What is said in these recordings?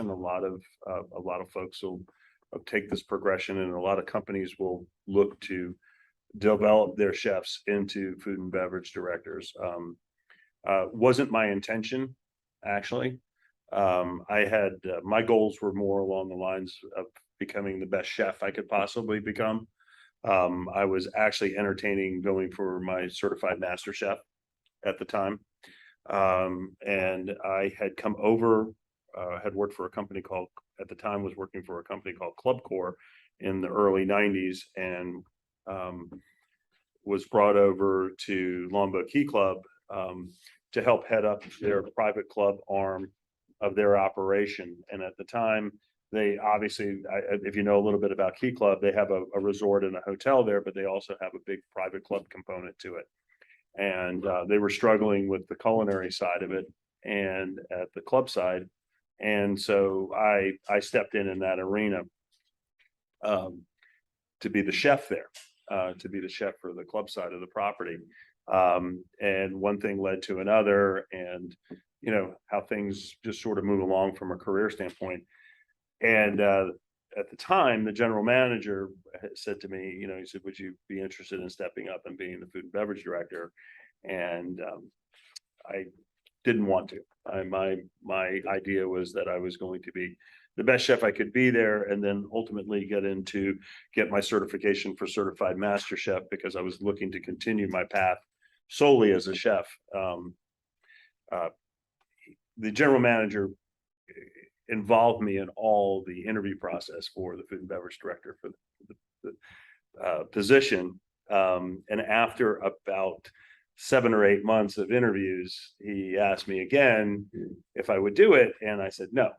and a lot of folks will take this progression, and a lot of companies will look to develop their chefs into food and beverage directors. Wasn't my intention, actually. I had my goals were more along the lines of becoming the best chef I could possibly become. I was actually entertaining going for my certified master chef at the time. And I had come over, had worked for a company called, at the time was working for a company called Club Corps in the early 90s, and was brought over to Longboat Key Club to help head up their private club arm of their operation. And at the time, they obviously, if you know a little bit about Key Club, they have a resort and a hotel there, but they also have a big private club component to it. And they were struggling with the culinary side of it and at the club side. And so I stepped in that arena to be the chef there, to be the chef for the club side of the property. And one thing led to another, and you know how things just sort of move along from a career standpoint. And at the time, the general manager said to me, you know, he said, would you be interested in stepping up and being the food and beverage director? And I didn't want to. My idea was that I was going to be the best chef I could be there, and then ultimately get my certification for certified master chef, because I was looking to continue my path solely as a chef. The general manager involved me in all the interview process for the food and beverage director for the position. And after about 7 or 8 months of interviews, he asked me again if I would do it. And I said, no,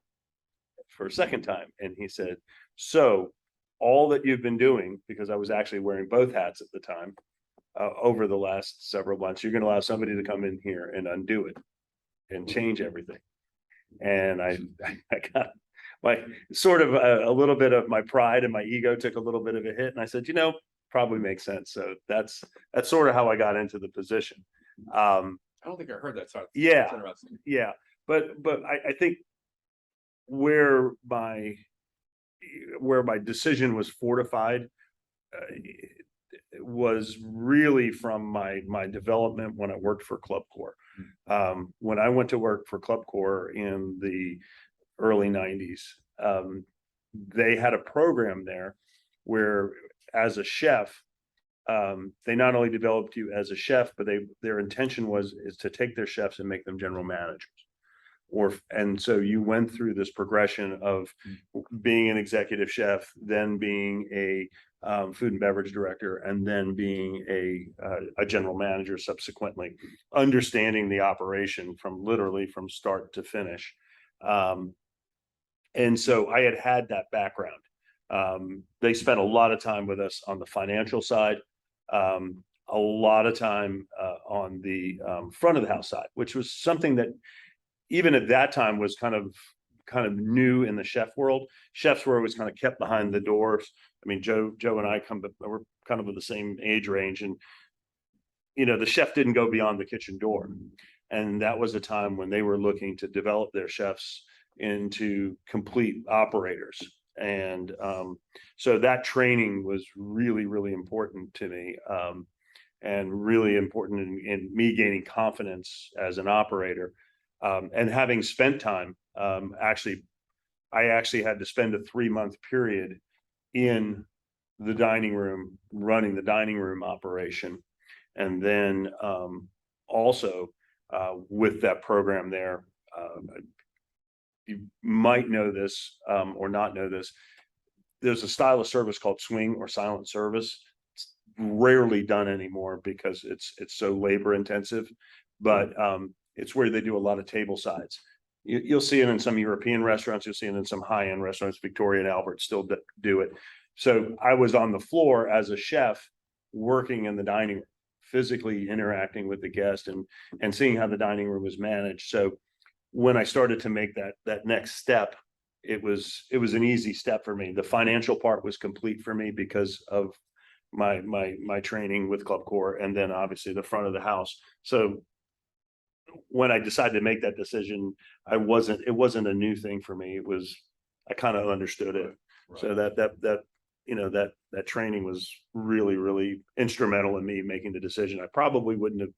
for a second time. And he said, so all that you've been doing, because I was actually wearing both hats at the time, over the last several months, you're going to allow somebody to come in here and undo it and change everything. And I got my sort of a little bit of my pride and my ego took a little bit of a hit. And I said, you know, probably makes sense. So that's sort of how I got into the position. I don't think I heard that. So yeah, yeah. But I think where my decision was fortified was really from my development when I worked for Club Corps. When I went to work for Club Corps in the early 90s, they had a program there where, as a chef, they not only developed you as a chef, but their intention is to take their chefs and make them general managers. And so you went through this progression of being an executive chef, then being a food and beverage director, and then being a general manager subsequently, understanding the operation literally from start to finish. And so I had that background. They spent a lot of time with us on the financial side, a lot of time on the front of the house side, which was something that even at that time was kind of new in the chef world. Chefs were always kind of kept behind the doors. I mean, Joe and I we're kind of of the same age range, and you know, the chef didn't go beyond the kitchen door. And that was a time when they were looking to develop their chefs into complete operators. And so that training was really, really important to me, and really important in me gaining confidence as an operator. And having spent time, I actually had to spend a 3-month period in the dining room, running the dining room operation. And then also with that program there, you might know this or not know this, there's a style of service called swing or silent service. It's rarely done anymore because it's so labor intensive, but it's where they do a lot of table sides. You'll see it in some European restaurants. You'll see it in some high-end restaurants. Victoria and Albert still do it. So I was on the floor as a chef, working in the dining room, physically interacting with the guest and seeing how the dining room was managed. So when I started to make that next step, it was an easy step for me. The financial part was complete for me because of my training with Club Corps, and then obviously the front of the house. So when I decided to make that decision, it wasn't a new thing for me. I kind of understood it. Right. So that training was really, really instrumental in me making the decision. I probably wouldn't have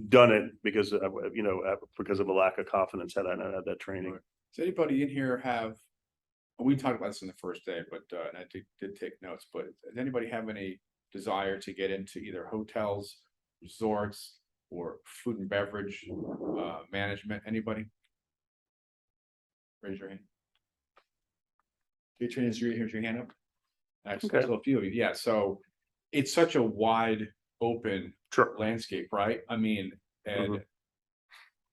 done it because of a lack of confidence had I not had that training. Right. Does anybody in here have, we talked about this in the first day, but and I did take notes, but does anybody have any desire to get into either hotels, resorts, or food and beverage management? Anybody? Raise your hand. Here's your hand up. Actually, Okay. so a few of you, yeah. So it's such a wide open Sure. landscape, right? I mean, and Mhm.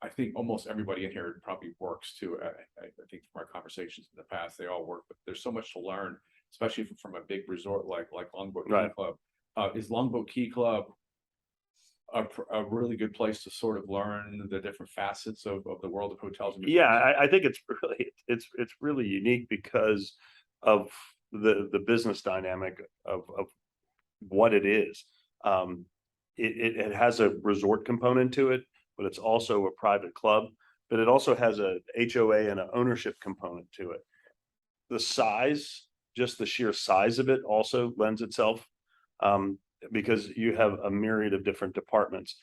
I think almost everybody in here probably works too. I think from our conversations in the past, they all work, but there's so much to learn, especially from a big resort like Longboat Key Right. Club. Is Longboat Key Club a really good place to sort of learn the different facets of the world of hotels? And Yeah, resorts? I think it's really unique because of the business dynamic of what it is. Um, it has a resort component to it, but it's also a private club. But it also has a HOA and an ownership component to it. The size, just the sheer size of it, also lends itself um, because you have a myriad of different departments.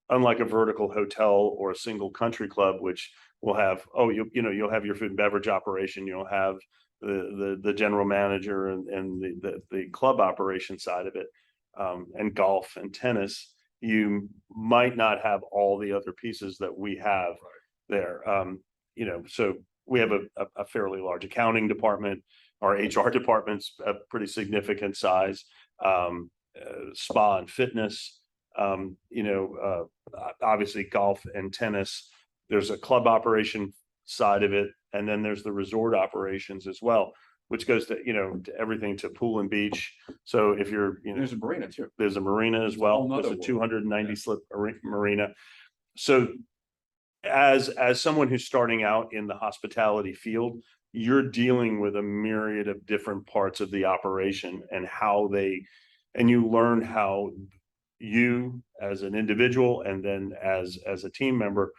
Unlike a vertical hotel or a single country club, which will have, you'll have your food and beverage operation, you'll have the general manager and the club operation side of it, and golf and tennis. You might not have all the other pieces that we have there. So we have a fairly large accounting department. Our HR department's a pretty significant size. Spa and fitness. Obviously golf and tennis. There's a club operation side of it, and then there's the resort operations as well, which goes to everything to pool and beach. So if you're There's a marina too. there's a marina as It's a well. whole nother There's a world. 290 slip marina. So as someone who's starting out in the hospitality field, you're dealing with a myriad of different parts of the operation and you learn how you as an individual and then as a team member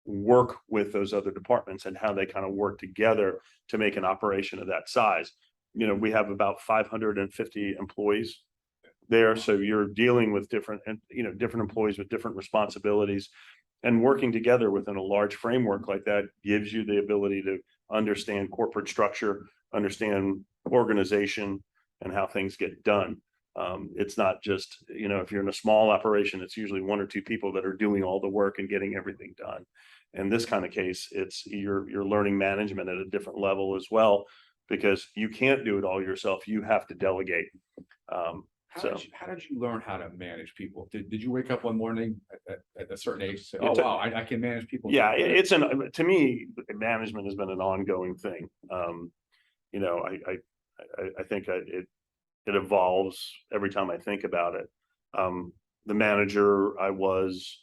work with those other departments and how they kind of work together to make an operation of that size. We have about 550 employees there, so you're dealing with different employees with different responsibilities, and working together within a large framework like that gives you the ability to understand corporate structure, understand organization, and how things get done. It's not just, if you're in a small operation, it's usually one or two people that are doing all the work and getting everything done. In this kind of case, you're learning management at a different level as well, because you can't do it all yourself. You have to delegate. How did you learn how to manage people? Did you wake up one morning at a certain age and say, It's "Oh wow, I can manage people"? Yeah, to me, management has been an ongoing thing. I think it evolves every time I think about it. The manager I was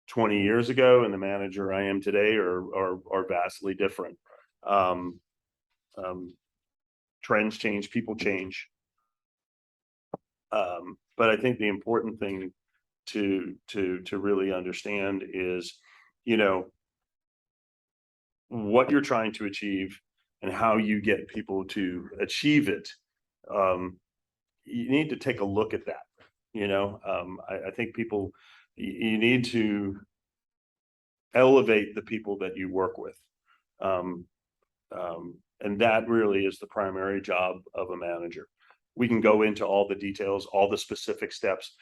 20 years ago and the manager I am today are vastly different. Um, Trends change, people change. But I think the important thing to really understand is, what you're trying to achieve and how you get people to achieve it. You need to take a look at that. I think you need to elevate the people that you work with. And that really is the primary job of a manager. We can go into all the details, all the specific steps,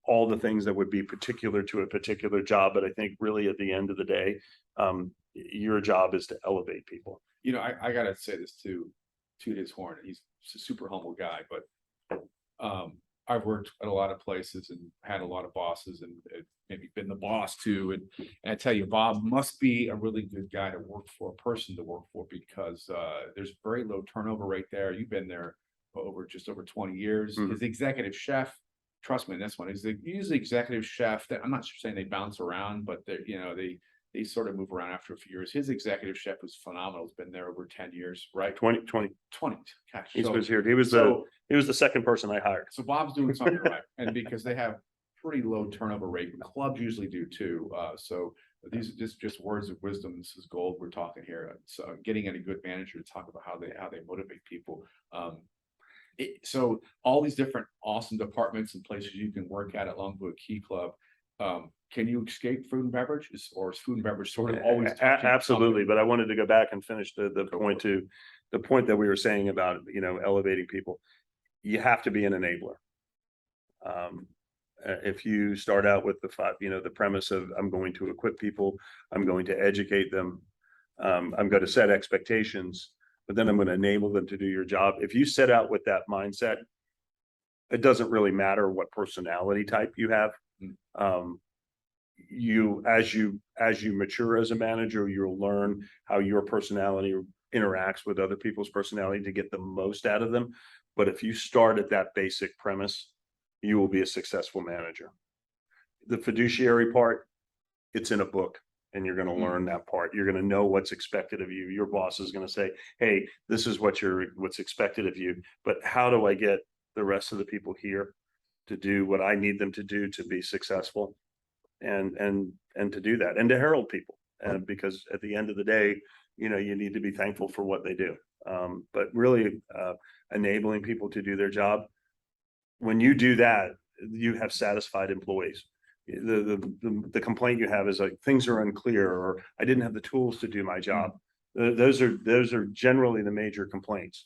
all the things that would be particular to a particular job. But I think really at the end of the day, your job is to elevate people. I gotta say this to his horn. He's a super humble guy, but I've worked at a lot of places and had a lot of bosses and maybe been the boss too. And I tell you, Bob must be a really good guy to work for, a person to work for, because there's very low turnover rate there. You've been there just over 20 years. Mhm. His executive chef, trust me, this one is usually executive chef that I'm not saying they bounce around, but they sort of move around after a few years. His executive chef was phenomenal. Has been there over 10 years, right? 20. Gosh, He was here. He was the second person I hired. so Bob's doing something right, and because they have pretty low turnover rate, clubs usually do too. So These are just words of wisdom. This is gold we're talking here. So getting any good manager to talk about how they motivate people. So all these different awesome departments and places you can work at Longwood Key Club. Can you escape food and beverage, or is food and beverage sort of always touching Absolutely, something? but I wanted to go back and finish the point that we were saying about, you know, elevating people. You have to be an enabler. If you start out with the premise of I'm going to equip people, I'm going to educate them, I'm going to set expectations, but then I'm going to enable them to do your job. If you set out with that mindset, it doesn't really matter what personality type you have. As you mature as a manager, you'll learn how your personality interacts with other people's personality to get the most out of them. But if you start at that basic premise, you will be a successful manager. The fiduciary part, it's in a book, and you're going to learn that part. You're going to know what's expected of you. Your boss is going to say, hey, this is what's expected of you, but how do I get the rest of the people here to do what I need them to do to be successful, and to do that, and to herald people. And because at the end of the day, you know, you need to be thankful for what they do. But really enabling people to do their job. When you do that, you have satisfied employees. The complaint you have is like things are unclear, or I didn't have the tools to do my job. Those are generally the major complaints.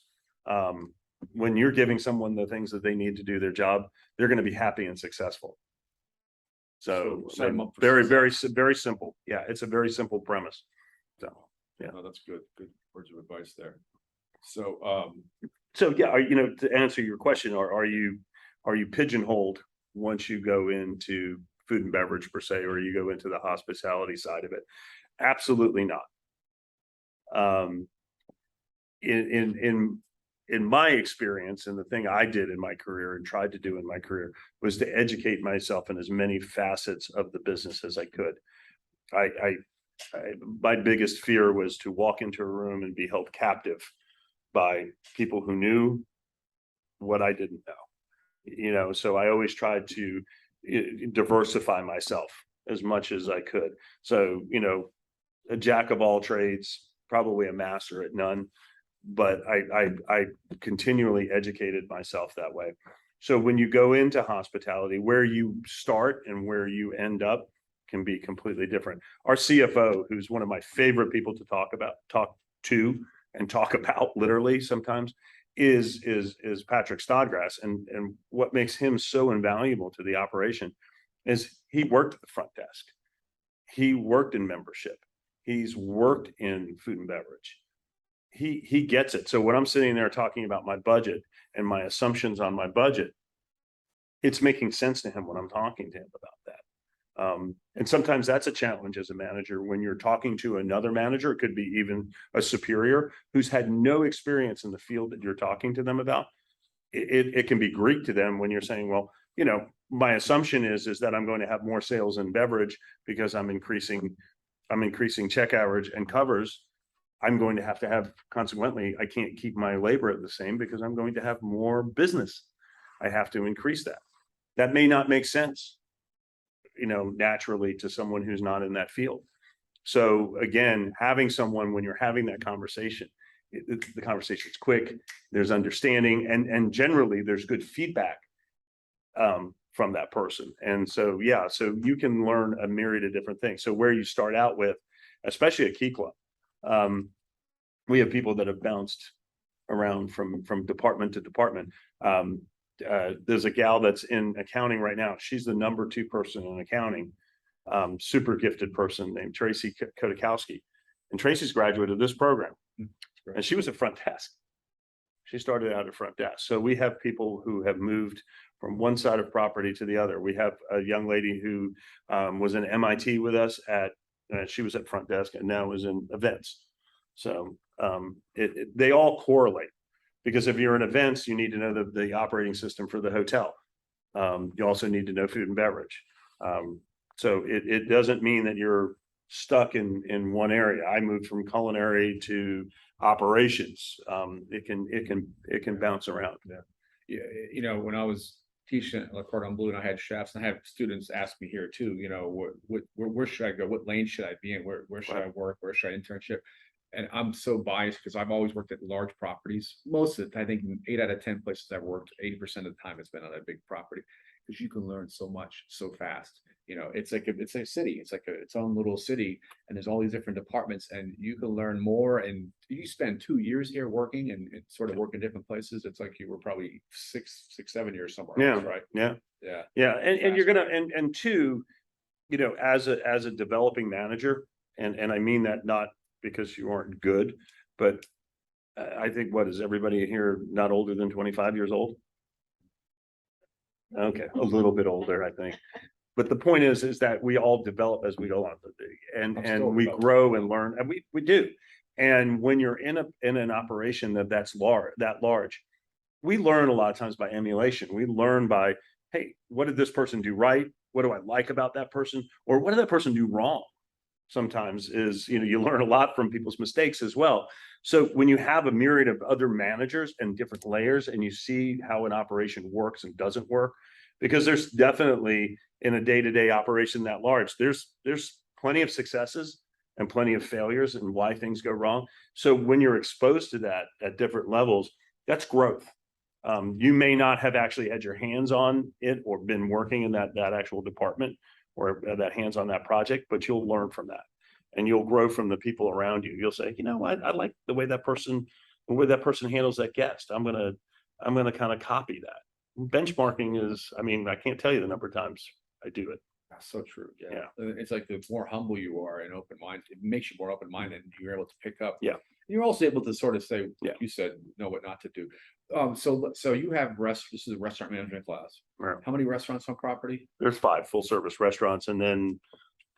When you're giving someone the things that they need to do their job, they're going to be happy and successful. So very simple. Yeah, it's a very simple premise. So yeah, no, that's good words of advice there. So yeah, you know, to answer your question, are you pigeonholed once you go into food and beverage per se, or you go into the hospitality side of it? Absolutely not. In my experience, and the thing I did in my career and tried to do in my career was to educate myself in as many facets of the business as I could. My biggest fear was to walk into a room and be held captive by people who knew what I didn't know. You know, so I always tried to diversify myself as much as I could. So, you know, a jack of all trades, probably a master at none, but I continually educated myself that way. So when you go into hospitality, where you start and where you end up can be completely different. Our CFO, who's one of my favorite people to talk to and talk about literally sometimes, is Patrick Snodgrass. And what makes him so invaluable to the operation is he worked at the front desk. He worked in membership. He's worked in food and beverage. He gets it. So when I'm sitting there talking about my budget and my assumptions on my budget, it's making sense to him when I'm talking to him about that. And sometimes that's a challenge as a manager when you're talking to another manager. It could be even a superior who's had no experience in the field that you're talking to them about. It can be Greek to them when you're saying, well, you know, my assumption is that I'm going to have more sales in beverage because I'm increasing check average and covers. I'm going to have consequently, I can't keep my labor at the same because I'm going to have more business. I have to increase that. That may not make sense, you know, naturally to someone who's not in that field. So again, having someone when you're having that conversation, the conversation's quick, there's understanding, and generally there's good feedback from that person. And so, yeah, so you can learn a myriad of different things. So where you start out with, especially at Key Club, we have people that have bounced around from department to department. There's a gal that's in accounting right now. She's the number 2 person in accounting, super gifted person named Tracy Kodakowski. And Tracy's graduated this program, and she was at front desk. She started out at front desk. So we have people who have moved from one side of property to the other. We have a young lady who was in MIT with us she was at front desk and now is in events. So they all correlate, because if you're in events, you need to know the operating system for the hotel. You also need to know food and beverage. So it doesn't mean that you're stuck in one area. I moved from culinary to operations. It can bounce around. Yeah. You know, when I was teaching at Cordon Bleu, and I had chefs, and I had students ask me here too, you know, where should I go? What lane should I be in? Where should I work? Where should I internship? And I'm so biased because I've always worked at large properties. Most of it, I think 8 out of 10 places I've worked, 80% of the time it's been on a big property, because you can learn so much so fast. You know, it's like it's a city, it's like its own little city, and there's all these different departments, and you can learn more. And you spend 2 years here working and sort of work in different places. It's like you were probably 7 years somewhere else, right? Yeah. Yeah. Yeah. And you're gonna, and two, you know, as a developing manager, and I mean that not because you aren't good, but I think, what is everybody here not older than 25 years old? Okay, a little bit older, I think. But the point is that we all develop as we go on, and we grow and learn, and we do. And when you're in an operation that's large, we learn a lot of times by emulation. We learn by, hey, what did this person do right? What do I like about that person? Or what did that person do wrong? Sometimes is, you know, you learn a lot from people's mistakes as well. So when you have a myriad of other managers and different layers, and you see how an operation works and doesn't work, because there's definitely, in a day-to-day operation that large, there's plenty of successes and plenty of failures and why things go wrong. So when you're exposed to that at different levels, that's growth. You may not have actually had your hands on it or been working in that actual department or that hands on that project, but you'll learn from that, and you'll grow from the people around you. You'll say, you know, I like the way that person handles that guest. I'm gonna kind of copy that. Benchmarking is, I mean, I can't tell you the number of times I do it. That's so true. Yeah. It's like the more humble you are and open minded, it makes you more open minded, and you're able to pick up. Yeah. You're also able to sort of say, Yeah. you said, know what not to do. So you have this is a restaurant management class. Right. How many restaurants on property? There's 5 full service restaurants, and then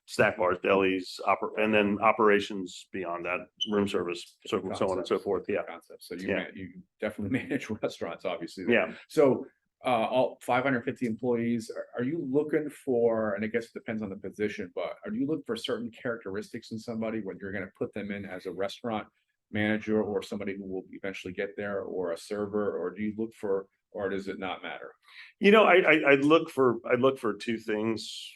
snack bars, delis, and then operations beyond that, room service, so on and so forth. Yeah. Concepts. So you definitely manage restaurants, obviously. Yeah. So all 550 employees, are you looking for, and I guess it depends on the position, but are you looking for certain characteristics in somebody when you're going to put them in as a restaurant manager, or somebody who will eventually get there, or a server, or do you look for, or does it not matter? You know, I look for 2 things.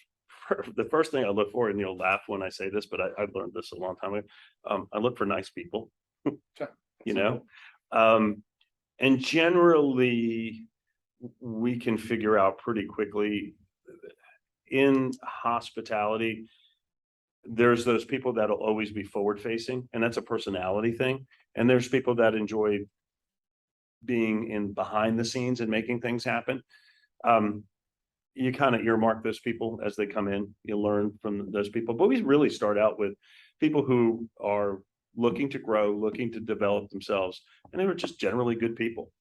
The first thing I look for, and you'll laugh when I say this, but I've learned this a long time ago. I look for nice people, you know, and generally we can figure out pretty quickly in hospitality. There's those people that'll always be forward facing, and that's a personality thing. And there's people that enjoy being in behind the scenes and making things happen. You kind of earmark those people as they come in. You learn from those people, but we really start out with people who are looking to grow, looking to develop themselves, and they were just generally good people.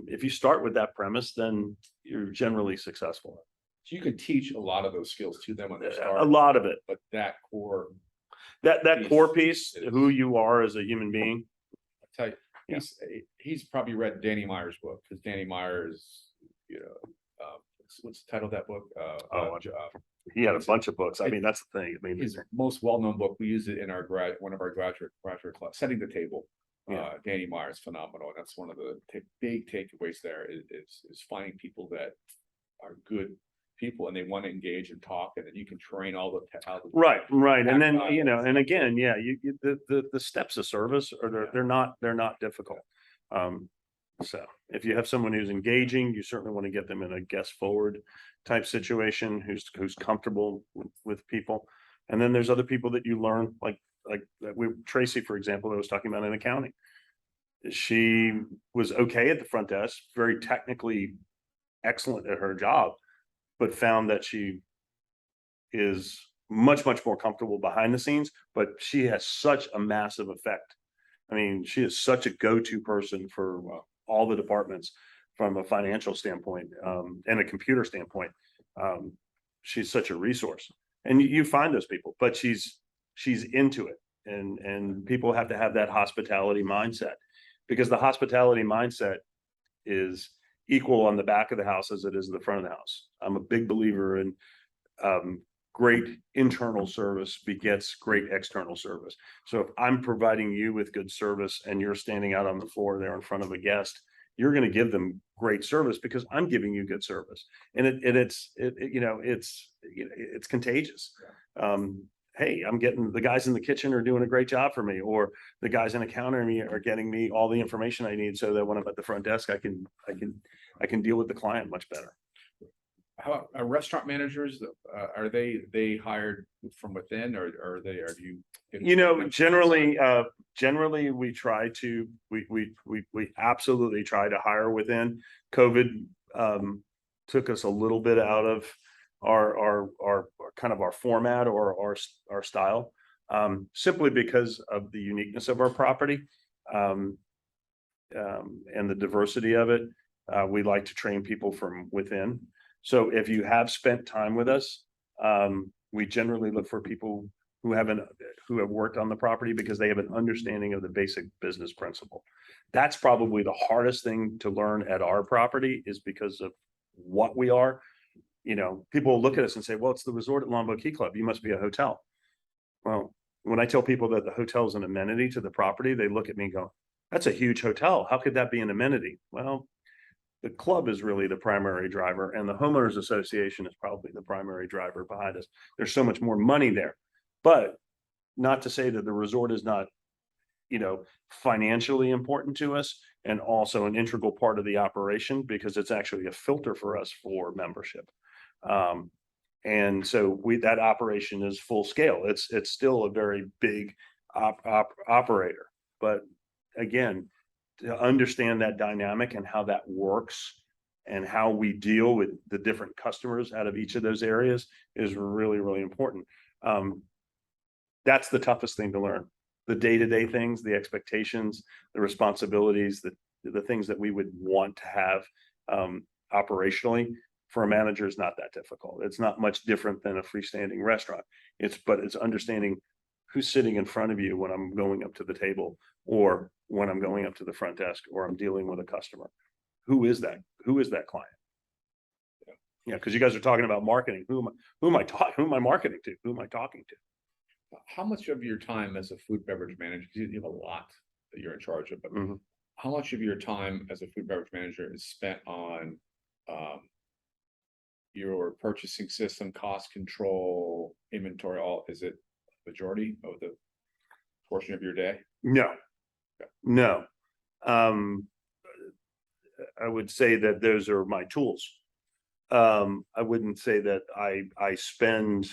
If you start with that premise, then you're generally successful. So you can teach a lot of those skills to them when they start. A lot of it, but that core, that core piece, who you are as a human being. I tell you, he's probably read Danny Meyer's book, because Danny Myers, you know, what's the title of that book? He had a bunch of books. I mean, that's the thing. I mean, his most well-known book, we used it in our one of our graduate class, Setting the Table. Danny Meyer's phenomenal. That's one of the big takeaways there is finding people that are good people, and they want to engage and talk, and then you can train all the right. And then, you know, and again, the steps of service are they're not difficult. So if you have someone who's engaging, you certainly want to get them in a guest forward type situation, who's comfortable with people. And then there's other people that you learn, like Tracy, for example, that was talking about in accounting. She was okay at the front desk, very technically excellent at her job, but found that she is much more comfortable behind the scenes. But she has such a massive effect. I mean, she is such a go-to person for all the departments from a financial standpoint, and a computer standpoint. She's such a resource, and you find those people, but she's into it, and people have to have that hospitality mindset, because the hospitality mindset is equal on the back of the house as it is in the front of the house. I'm a big believer in great internal service begets great external service. So if I'm providing you with good service and you're standing out on the floor there in front of a guest you're going to give them great service because I'm giving you good service. And it's contagious. Hey, I'm getting the guys in the kitchen are doing a great job for me, or the guys in accounting are getting me all the information I need so that when I'm at the front desk, I can deal with the client much better. How are restaurant managers, are they hired from within, or are you? Generally we try to, we absolutely try to hire within. COVID took us a little bit out of our kind of our format or our style, simply because of the uniqueness of our property, and the diversity of it. We like to train people from within. So if you have spent time with us, we generally look for people who have worked on the property because they have an understanding of the basic business principle. That's probably the hardest thing to learn at our property, is because of what we are. People will look at us and say, well, it's the resort at Longboat Key Club, you must be a hotel. Well, when I tell people that the hotel is an amenity to the property, they look at me and go, that's a huge hotel, how could that be an amenity? Well, the club is really the primary driver, and the homeowners association is probably the primary driver behind us. There's so much more money there, but not to say that the resort is not, financially important to us and also an integral part of the operation, because it's actually a filter for us for membership. And so that operation is full scale. It's still a very big operator, but again, to understand that dynamic and how that works and how we deal with the different customers out of each of those areas is really, really important. That's the toughest thing to learn. The day-to-day things, the expectations, the responsibilities, the things that we would want to have operationally, for a manager is not that difficult. It's not much different than a freestanding restaurant. It's understanding who's sitting in front of you when I'm going up to the table, or when I'm going up to the front desk, or I'm dealing with a customer. Who is that? Who is that client? Yeah, because you guys are talking about marketing. Who am I marketing to? Who am I talking to? How much of your time as a food beverage manager, because you have a lot that you're in charge of, but how much of your time as a food beverage manager is spent on your purchasing system, cost control, inventory? Is it majority of the portion of your day? No. I would say that those are my tools. I wouldn't say that I spend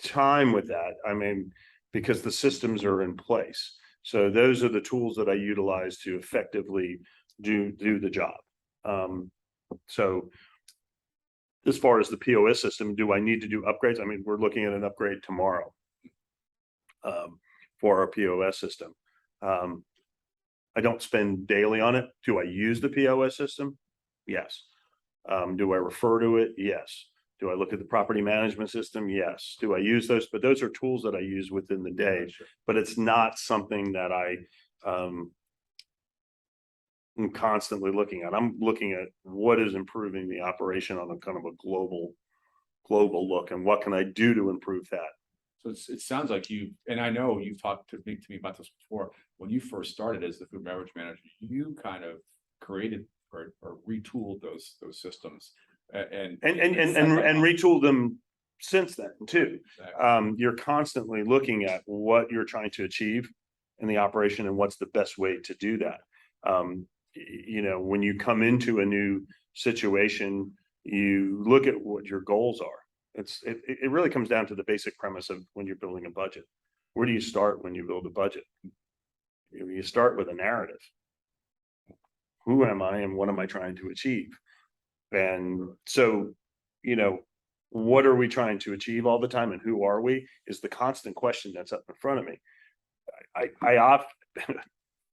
time with that. I mean, because the systems are in place. So those are the tools that I utilize to effectively do the job. So as far as the POS system, do I need to do upgrades? I mean, we're looking at an upgrade tomorrow for our POS system. I don't spend daily on it. Do I use the POS system? Yes. Do I refer to it? Yes. Do I look at the property management system? Yes. Do I use those? But those are tools that I use within the day, but it's not something that I'm constantly looking at. I'm looking at what is improving the operation on a kind of a global look, and what can I do to improve that. So it sounds like and I know you've talked to me about this before. When you first started as the food and beverage manager, you kind of created or retooled those systems and retooled them since then too. Exactly. You're constantly looking at what you're trying to achieve in the operation and what's the best way to do that. When you come into a new situation, you look at what your goals are. It really comes down to the basic premise of when you're building a budget. Where do you start when you build a budget? You start with a narrative. Who am I and what am I trying to achieve? And so, what are we trying to achieve all the time, and who are we is the constant question that's up in front of me. I opt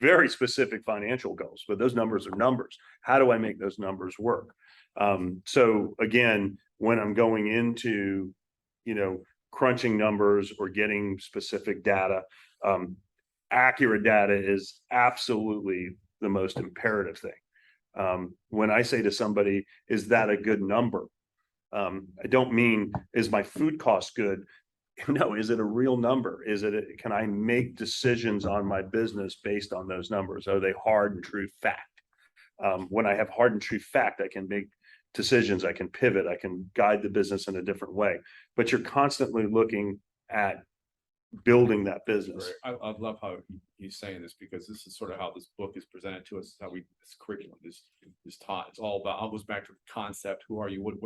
very specific financial goals, but those numbers are numbers. How do I make those numbers work? So again, when I'm going into, crunching numbers or getting specific data, accurate data is absolutely the most imperative thing. When I say to somebody, is that a good number? I don't mean, is my food cost good? No, is it a real number? Can I make decisions on my business based on those numbers? Are they hard and true fact? When I have hard and true fact, I can make decisions, I can pivot, I can guide the business in a different way. But you're constantly looking at building that business. I love how he's saying this, because this is sort of how this book is presented to us, how this curriculum is taught. It's all about, it goes back to the concept. Who are you? What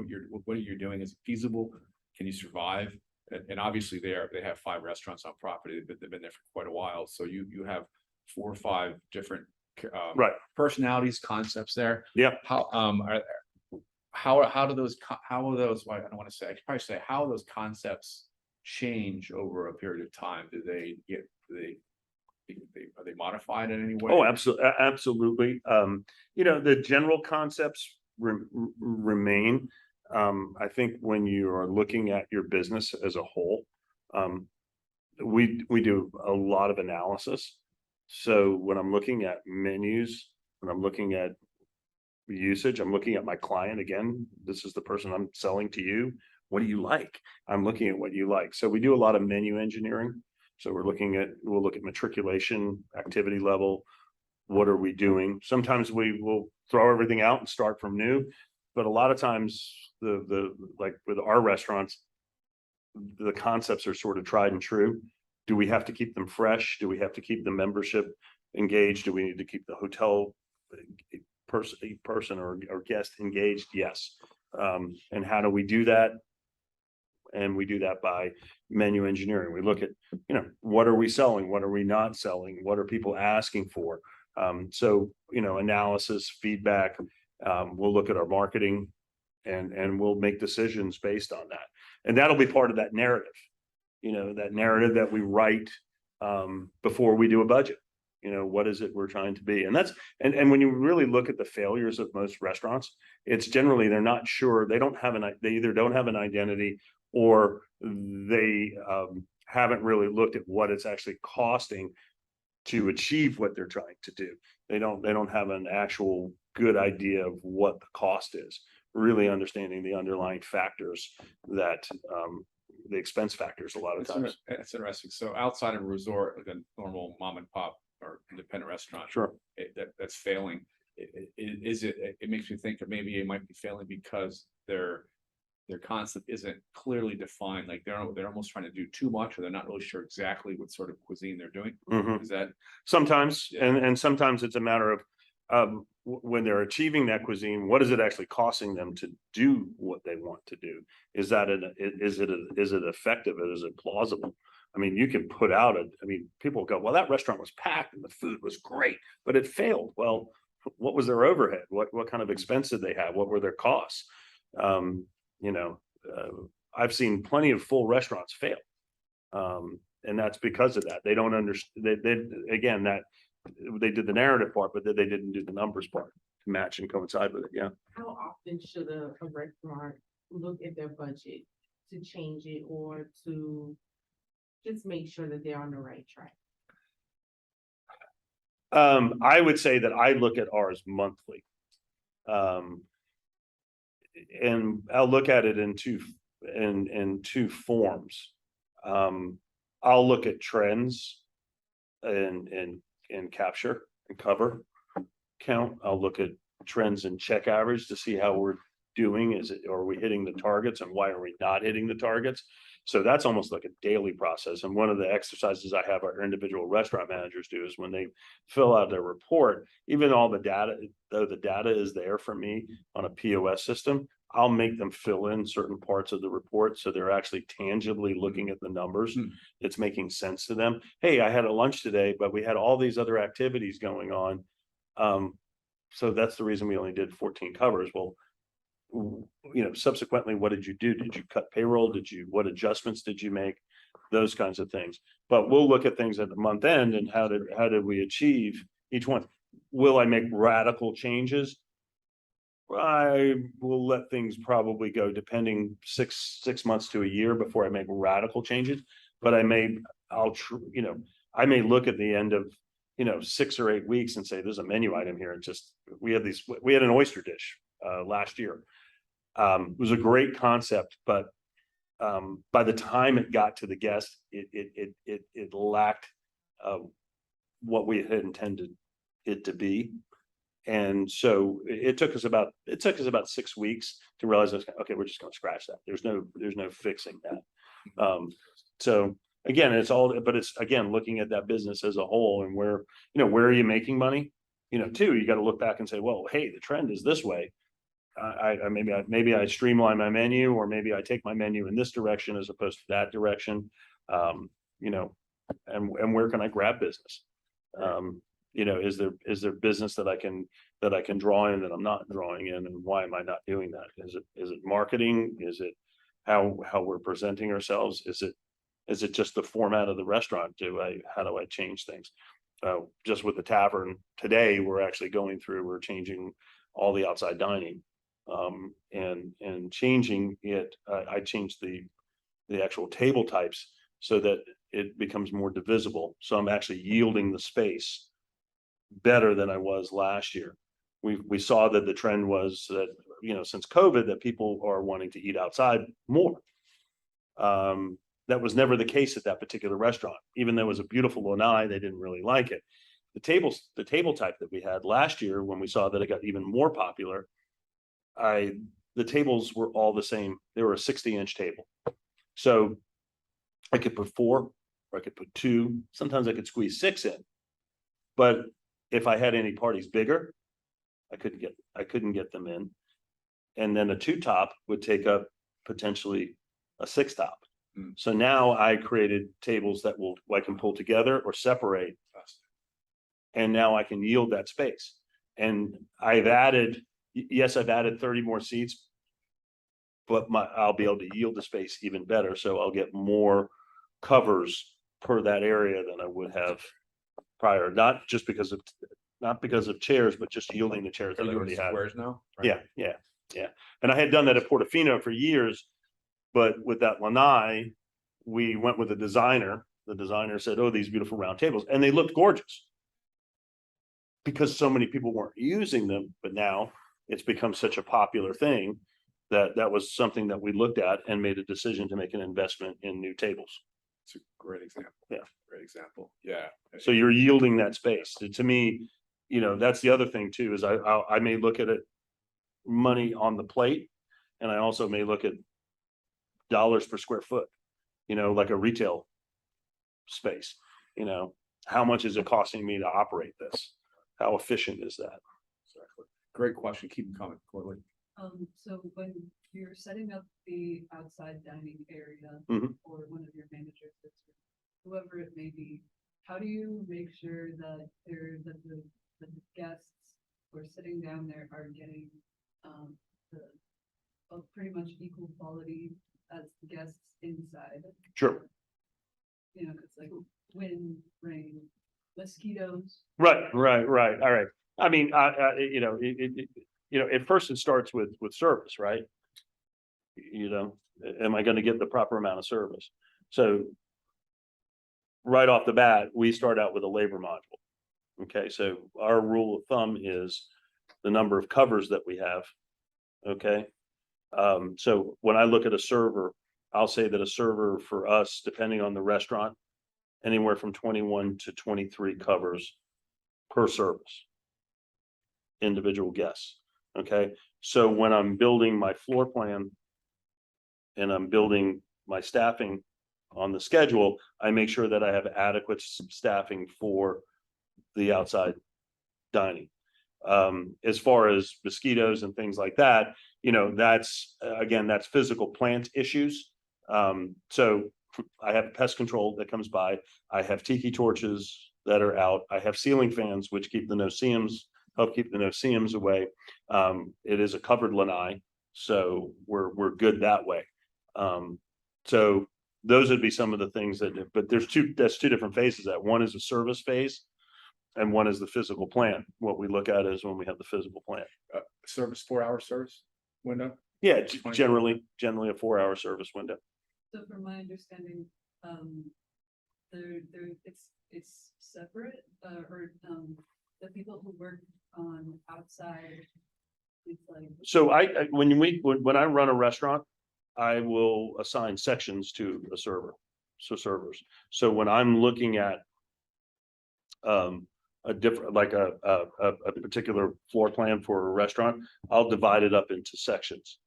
are you doing? Is it feasible? Can you survive? And obviously they have 5 restaurants on property. They've been there for quite a while. So you have 4 or 5 different Right. personalities, concepts there. Yeah. How do those well, I don't want to say, I should probably say, how those concepts change over a period of time? Are they modified in any way? Oh, absolutely, absolutely. The general concepts remain. I think when you are looking at your business as a whole, we do a lot of analysis. So when I'm looking at menus, when I'm looking at usage, I'm looking at my client again. This is the person I'm selling to you. What do you like? I'm looking at what you like. So we do a lot of menu engineering. So we'll look at matriculation, activity level. What are we doing? Sometimes we will throw everything out and start from new, but a lot of times like with our restaurants, the concepts are sort of tried and true. Do we have to keep them fresh? Do we have to keep the membership engaged? Do we need to keep the hotel person or guest engaged? Yes. And how do we do that? And we do that by menu engineering. We look at, what are we selling? What are we not selling? What are people asking for? So, analysis, feedback, we'll look at our marketing and we'll make decisions based on that. And that'll be part of that narrative, that narrative that we write before we do a budget. What is it we're trying to be? And and when you really look at the failures of most restaurants, it's generally, they're not sure. They either don't have an identity, or they haven't really looked at what it's actually costing to achieve what they're trying to do. They don't have an actual good idea of what the cost is, really understanding the underlying factors that the expense factors a lot of times. That's interesting. So outside of a resort, like a normal mom and pop or independent restaurant, Sure, that's failing, it makes me think that maybe it might be failing because their concept isn't clearly defined. Like they're almost trying to do too much, or they're not really sure exactly what sort of cuisine they're doing. Is that sometimes? And sometimes it's a matter of when they're achieving that cuisine, what is it actually costing them to do what they want to do? Is it effective? Is it plausible? I mean, you can put out people go, well, that restaurant was packed and the food was great, but it failed. Well, what was their overhead? What kind of expense did they have? What were their costs? I've seen plenty of full restaurants fail. And that's because of that. They don't understand. They did the narrative part, but they didn't do the numbers part to match and coincide with it. Yeah. How often should a restaurant look at their budget to change it, or to just make sure that they're on the right track? I would say that I look at ours monthly. And I'll look at it in two forms. I'll look at trends and capture and cover count. I'll look at trends and check average to see how we're doing. Are we hitting the targets, and why are we not hitting the targets? So that's almost like a daily process. And one of the exercises I have our individual restaurant managers do is when they fill out their report, even though the data is there for me on a POS system, I'll make them fill in certain parts of the report so they're actually tangibly looking at the numbers. It's making sense to them. Hey, I had a lunch today, but we had all these other activities going on. So that's the reason we only did 14 covers. Well, subsequently, what did you do? Did you cut payroll? What adjustments did you make? Those kinds of things. But we'll look at things at the month end and how did we achieve each one? Will I make radical changes? I will let things probably go depending 6 months to a year before I make radical changes. But I may look at the end of 6 or 8 weeks and say, there's a menu item here. And we had an oyster dish last year. It was a great concept, but by the time it got to the guest, it lacked what we had intended it to be. And so it took us about 6 weeks to realize, okay, we're just going to scratch that. There's no fixing that. So again, but it's again, looking at that business as a whole and where are you making money? Two, you got to look back and say, well, hey, the trend is this way. Maybe I streamline my menu, or maybe I take my menu in this direction as opposed to that direction. And where can I grab business? Is there business that I can draw in that I'm not drawing in, and why am I not doing that? Is it marketing? Is it how we're presenting ourselves? Is it just the format of the restaurant? How do I change things? Just with the tavern today, we're changing all the outside dining, and changing it. I changed the actual table types so that it becomes more divisible. So I'm actually yielding the space better than I was last year. We saw that the trend was that, since COVID, that people are wanting to eat outside more. That was never the case at that particular restaurant. Even though it was a beautiful lanai, they didn't really like it. The table type that we had last year, when we saw that it got even more popular, the tables were all the same. They were a 60-inch table. So I could put 4, or I could put 2. Sometimes I could squeeze 6 in. But if I had any parties bigger, I couldn't get them in. And then a 2-top would take up potentially a 6-top. So now I created tables that I can pull together or separate. And now I can yield that space. And I've added 30 more seats, but I'll be able to yield the space even better. So I'll get more covers per that area than I would have prior, not because of chairs, but just yielding the chairs that I already had. Squares now? Right? Yeah. And I had done that at Portofino for years, but with that lanai, we went with a designer. The designer said, "Oh, these beautiful round tables," and they looked gorgeous because so many people weren't using them. But now it's become such a popular thing that was something that we looked at and made a decision to make an investment in new tables. It's a great example. Yeah. Great example. Yeah. So you're yielding that space. To me, that's the other thing too, is I may look at it money on the plate, and I also may look at dollars per square foot, like a retail space. How much is it costing me to operate this? How efficient is that? Exactly. Great question. Keep them coming, Corley. So when you're setting up the outside dining area Mhm. for one of your managers, whoever it may be, how do you make sure that the guests who are sitting down there are getting a pretty much equal quality as the guests inside? Sure. Because like wind, rain, mosquitoes. Right. All right. I mean, at first it starts with service, right? Am I going to get the proper amount of service? So right off the bat, we start out with a labor module. Okay. So our rule of thumb is the number of covers that we have. Okay. So when I look at a server, I'll say that a server for us, depending on the restaurant, anywhere from 21 to 23 covers per service, individual guests. Okay. So when I'm building my floor plan and I'm building my staffing on the schedule, I make sure that I have adequate staffing for the outside dining. As far as mosquitoes and things like that, that's physical plant issues. So I have pest control that comes by. I have tiki torches that are out. I have ceiling fans, which help keep the no-see-ums away. It is a covered lanai, so we're good that way. So those would be some of the things but that's two different phases. That one is a service phase, and one is the physical plan. What we look at is when we have the physical plan. Service, 4-hour service window? Yeah, generally a 4-hour service window. So from my understanding, it's separate, or the people who work on outside, it's like. So when I run a restaurant, I will assign sections to a server, so servers. So when I'm looking at a different, like a particular floor plan for a restaurant, I'll divide it up into sections.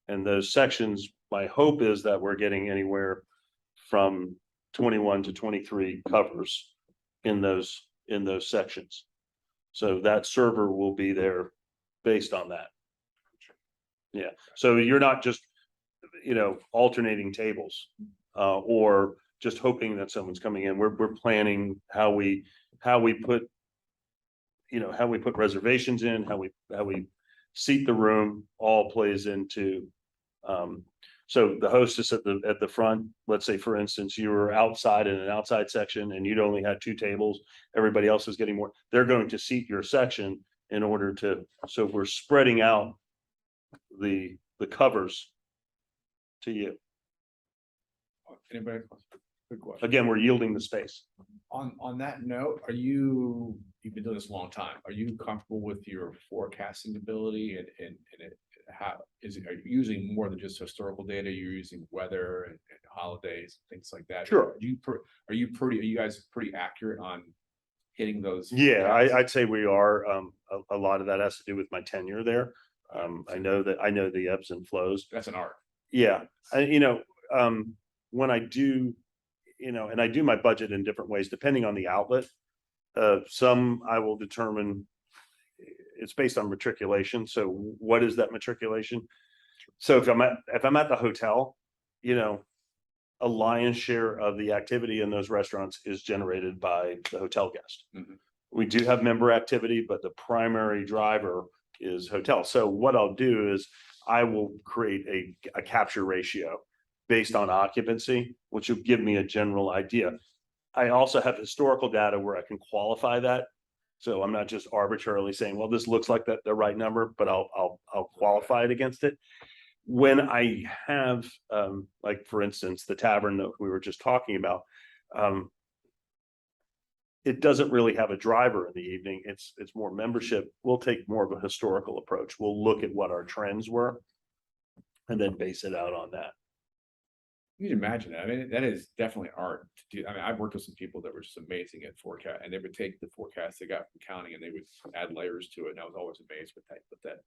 And those sections, my hope is that we're getting anywhere from 21 to 23 covers in those sections. So that server will be there based on that. Yeah, so you're not just, alternating tables, or just hoping that someone's coming in. We're planning how we put, how we put reservations in, how we seat the room, all plays into, so the hostess at the front, let's say, for instance, you were outside in an outside section and you'd only had 2 tables, everybody else is getting more, they're going to seat your section in order to, so we're spreading out the covers to you. Anybody? Good question. Again, we're yielding the space. On that note, you've been doing this a long time. Are you comfortable with your forecasting ability and how are you using more than just historical data? You're using weather and holidays, things like that. Sure. Are you guys pretty accurate on hitting those? Yeah, forecasts? I'd say we are. A lot of that has to do with my tenure there. I know the ebbs and flows. That's an art. Yeah, when I do, and I do my budget in different ways, depending on the outlet. Some I will determine it's based on matriculation. So what is that matriculation? So if I'm at the hotel, a lion's share of the activity in those restaurants is generated by the hotel guest. Mhm. We do have member activity, but the primary driver is hotel. So what I'll do is I will create a capture ratio based on occupancy, which will give me a general idea. I also have historical data where I can qualify that. So I'm not just arbitrarily saying, well, this looks like the right number, but I'll qualify it against it. When I have, like, for instance, the tavern that we were just talking about, it doesn't really have a driver in the evening. It's more membership. We'll take more of a historical approach. We'll look at what our trends were and then base it out on that. You can imagine that. I mean, that is definitely art to do. I mean, I've worked with some people that were just amazing at forecast, and they would take the forecast they got from counting and they would add layers to it. And I was always amazed with that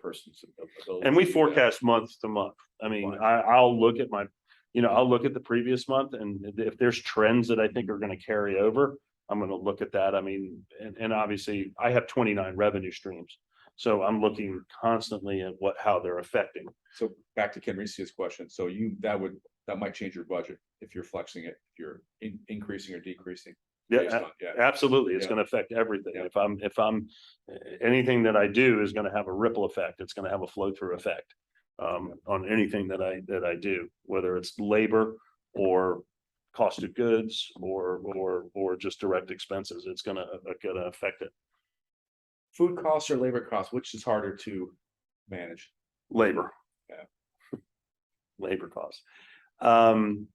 person's ability. And we to do that. forecast month to month. I mean, I'll look at I'll look at the previous month, and if there's trends that I think are going to carry over, I'm going to look at that. I mean, and obviously I have 29 revenue streams. So I'm looking constantly at how they're affecting. So back to Ken Reese's question. So that might change your budget if you're flexing it, if you're increasing or decreasing. Yeah, absolutely. It's Yeah. going to affect everything. Yeah. If I'm anything that I do is going to have a ripple effect. It's going to have a flow through effect on anything that I do, whether it's labor or cost of goods or just direct expenses. It's going to affect it. Food costs or labor costs, which is harder to manage? Labor. Yeah. Labor costs. And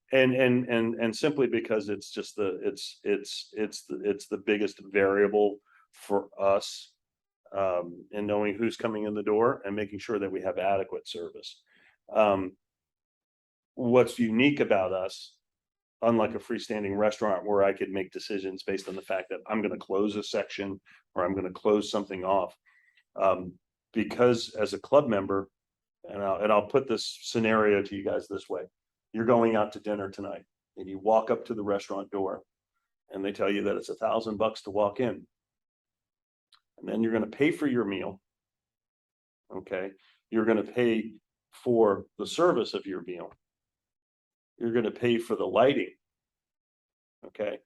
simply because it's just it's the biggest variable for us in knowing who's coming in the door and making sure that we have adequate service. What's unique about us, unlike a freestanding restaurant where I could make decisions based on the fact that I'm going to close a section or I'm going to close something off, because as a club member, and I'll put this scenario to you guys this way. You're going out to dinner tonight and you walk up to the restaurant door and they tell you that it's $1,000 to walk in. And then you're going to pay for your meal. Okay. You're going to pay for the service of your meal. You're going to pay for the lighting. Okay.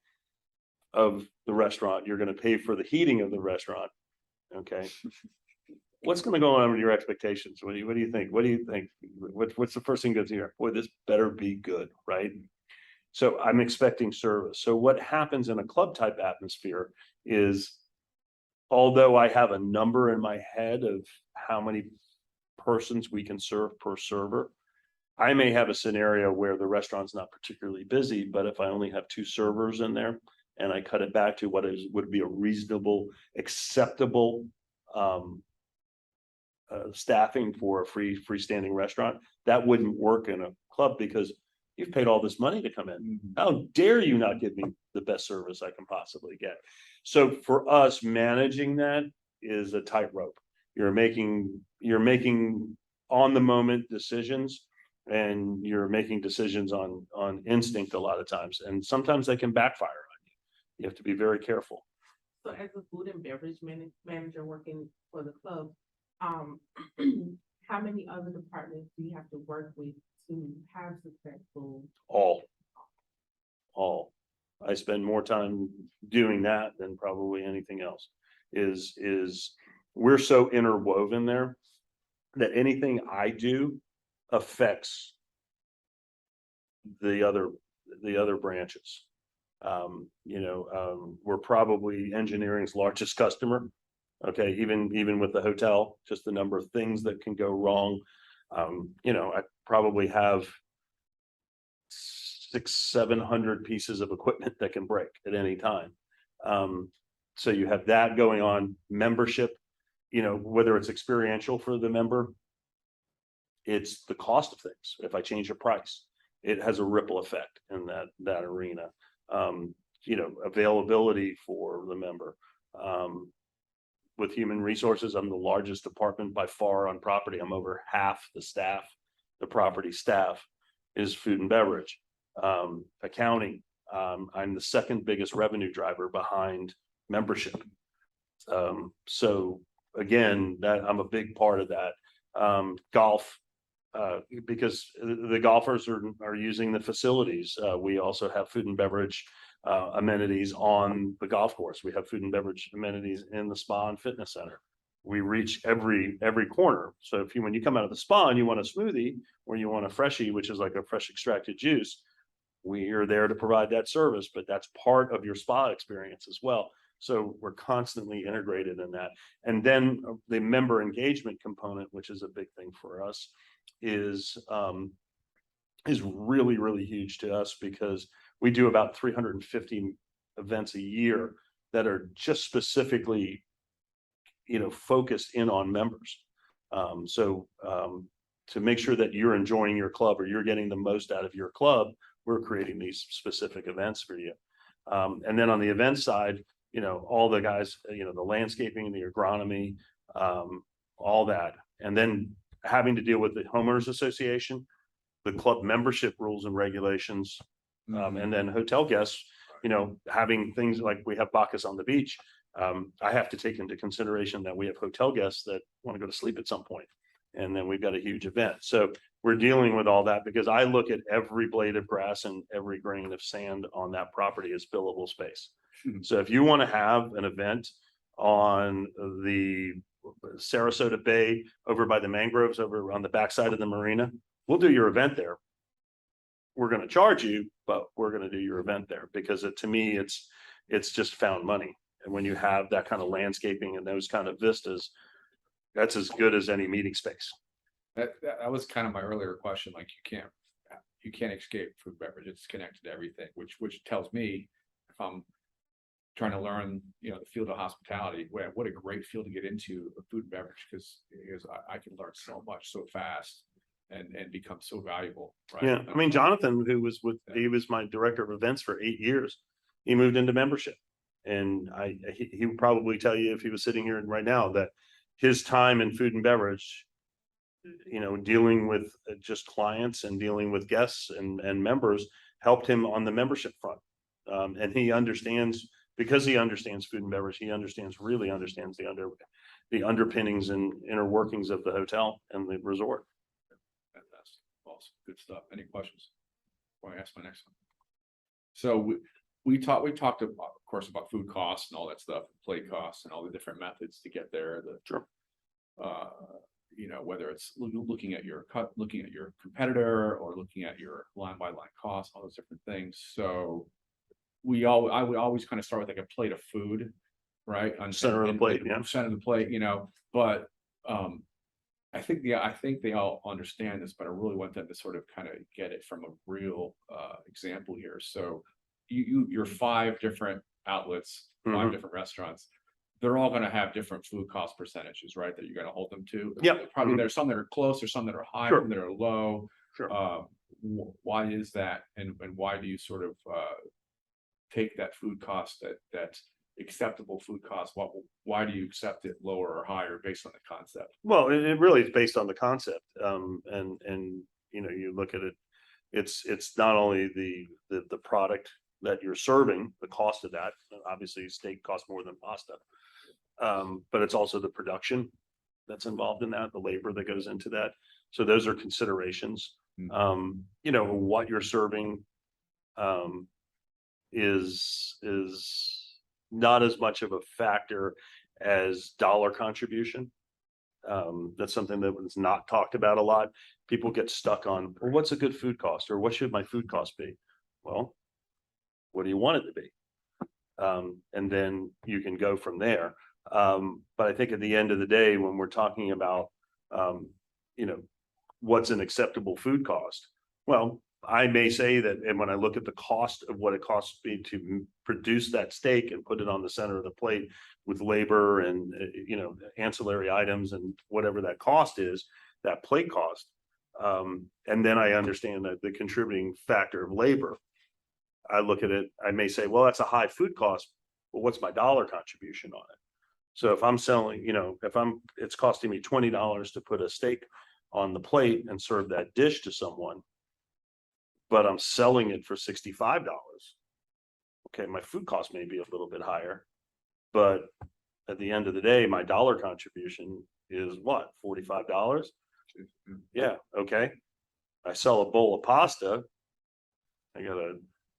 Of the restaurant. You're going to pay for the heating of the restaurant. Okay. What's going to go on with your expectations? What do you think? What do you think? What's the first thing that's here? Boy, this better be good, right? So I'm expecting service. So what happens in a club type atmosphere is, although I have a number in my head of how many persons we can serve per server, I may have a scenario where the restaurant's not particularly busy, but if I only have 2 servers in there and I cut it back to would be a reasonable, acceptable staffing for a freestanding restaurant. That wouldn't work in a club because you've paid all this money to come in. How dare you not give me the best service I can possibly get? So for us, managing that is a tightrope. You're making on the moment decisions, and you're making decisions on instinct a lot of times, and sometimes they can backfire on you. You have to be very careful. So as a food and beverage manager working for the club, how many other departments do you have to work with to have successful? All. I spend more time doing that than probably anything else. Is we're so interwoven there that anything I do affects the other branches. We're probably engineering's largest customer. Okay, even with the hotel, just the number of things that can go wrong. I probably have 600-700 pieces of equipment that can break at any time. So you have that going on. Membership, whether it's experiential for the member, it's the cost of things. If I change a price, it has a ripple effect in that arena. Availability for the member. With human resources, I'm the largest department by far on property. I'm over half the staff. The property staff is food and beverage. Accounting, I'm the second biggest revenue driver behind membership. So again, that I'm a big part of that. Golf, because the golfers are using the facilities. We also have food and beverage amenities on the golf course. We have food and beverage amenities in the spa and fitness center. We reach every corner. So when you come out of the spa and you want a smoothie or you want a freshie, which is like a fresh extracted juice, we are there to provide that service, but that's part of your spa experience as well. So we're constantly integrated in that. And then the member engagement component, which is a big thing for us, is really, really huge to us because we do about 350 events a year that are just specifically, focused in on members. To make sure that you're enjoying your club or you're getting the most out of your club, we're creating these specific events for you. And then on the event side, all the guys, the landscaping, the agronomy, all that. And then having to deal with the homeowners association, the club membership rules and regulations, and then hotel guests, having things like we have Bacchus on the beach. I have to take into consideration that we have hotel guests that want to go to sleep at some point. And then we've got a huge event. So we're dealing with all that because I look at every blade of grass and every grain of sand on that property as billable space. So if you want to have an event on the Sarasota Bay over by the mangroves over on the backside of the marina, we'll do your event there. We're going to charge you, but we're going to do your event there because to me, it's just found money. And when you have that kind of landscaping and those kind of vistas, that's as good as any meeting space. That was kind of my earlier question. Like you can't escape food and beverage. It's connected to everything, which tells me if I'm trying to learn, the field of hospitality, what a great field to get into a food and beverage because I can learn so much so fast and become so valuable. Right? Yeah. I mean, Jonathan, he was my director of events for 8 years. He moved into membership. And he would probably tell you if he was sitting here right now that his time in food and beverage, dealing with just clients and dealing with guests and members helped him on the membership front. And he understands, because he understands food and beverage, he really understands the underpinnings and inner workings of the hotel and the resort. Fantastic. Awesome. Good stuff. Any questions before I ask my next one? So we talked of course about food costs and all that stuff, plate costs and all the different methods to get there. Sure. Whether it's looking at your competitor or looking at your line by line costs, all those different things. So I would always kind of start with like a plate of food, right? On Center of the plate, yeah. Center of the plate, but I think they all understand this, but I really want them to sort of kind of get it from a real example here. So you're 5 different outlets, 5 different restaurants. they're all gonna have different food cost percentages, right, that you're gonna hold them to? Yep. Probably Mhm. there's some that are close, there's some that are high, Sure. some that are low. Sure. Why is that? And why do you sort of, take that food cost that's acceptable food cost? Why do you accept it lower or higher based on the concept? Well, it really is based on the concept. And, you know, you look at it, it's not only the product that you're serving, the cost of that, obviously steak costs more than pasta. But it's also the production that's involved in that, the labor that goes into that. So those are considerations. You know, what you're serving, is not as much of a factor as dollar contribution. That's something that was not talked about a lot. People get stuck on, well, what's a good food cost, or what should my food cost be? Well, what do you want it to be? And then you can go from there. But I think at the end of the day, when we're talking about, you know, what's an acceptable food cost? Well, I may say that, and when I look at the cost of what it costs me to produce that steak and put it on the center of the plate with labor and, you know, ancillary items and whatever that cost is, that plate cost. And then I understand that the contributing factor of labor. I look at it, I may say, well, that's a high food cost, but what's my dollar contribution on it? So if I'm selling, you know, it's costing me $20 to put a steak on the plate and serve that dish to someone, but I'm selling it for $65. Okay, my food cost may be a little bit higher, but at the end of the day, my dollar contribution is what, $45? Yeah, okay. I sell a bowl of pasta, I got a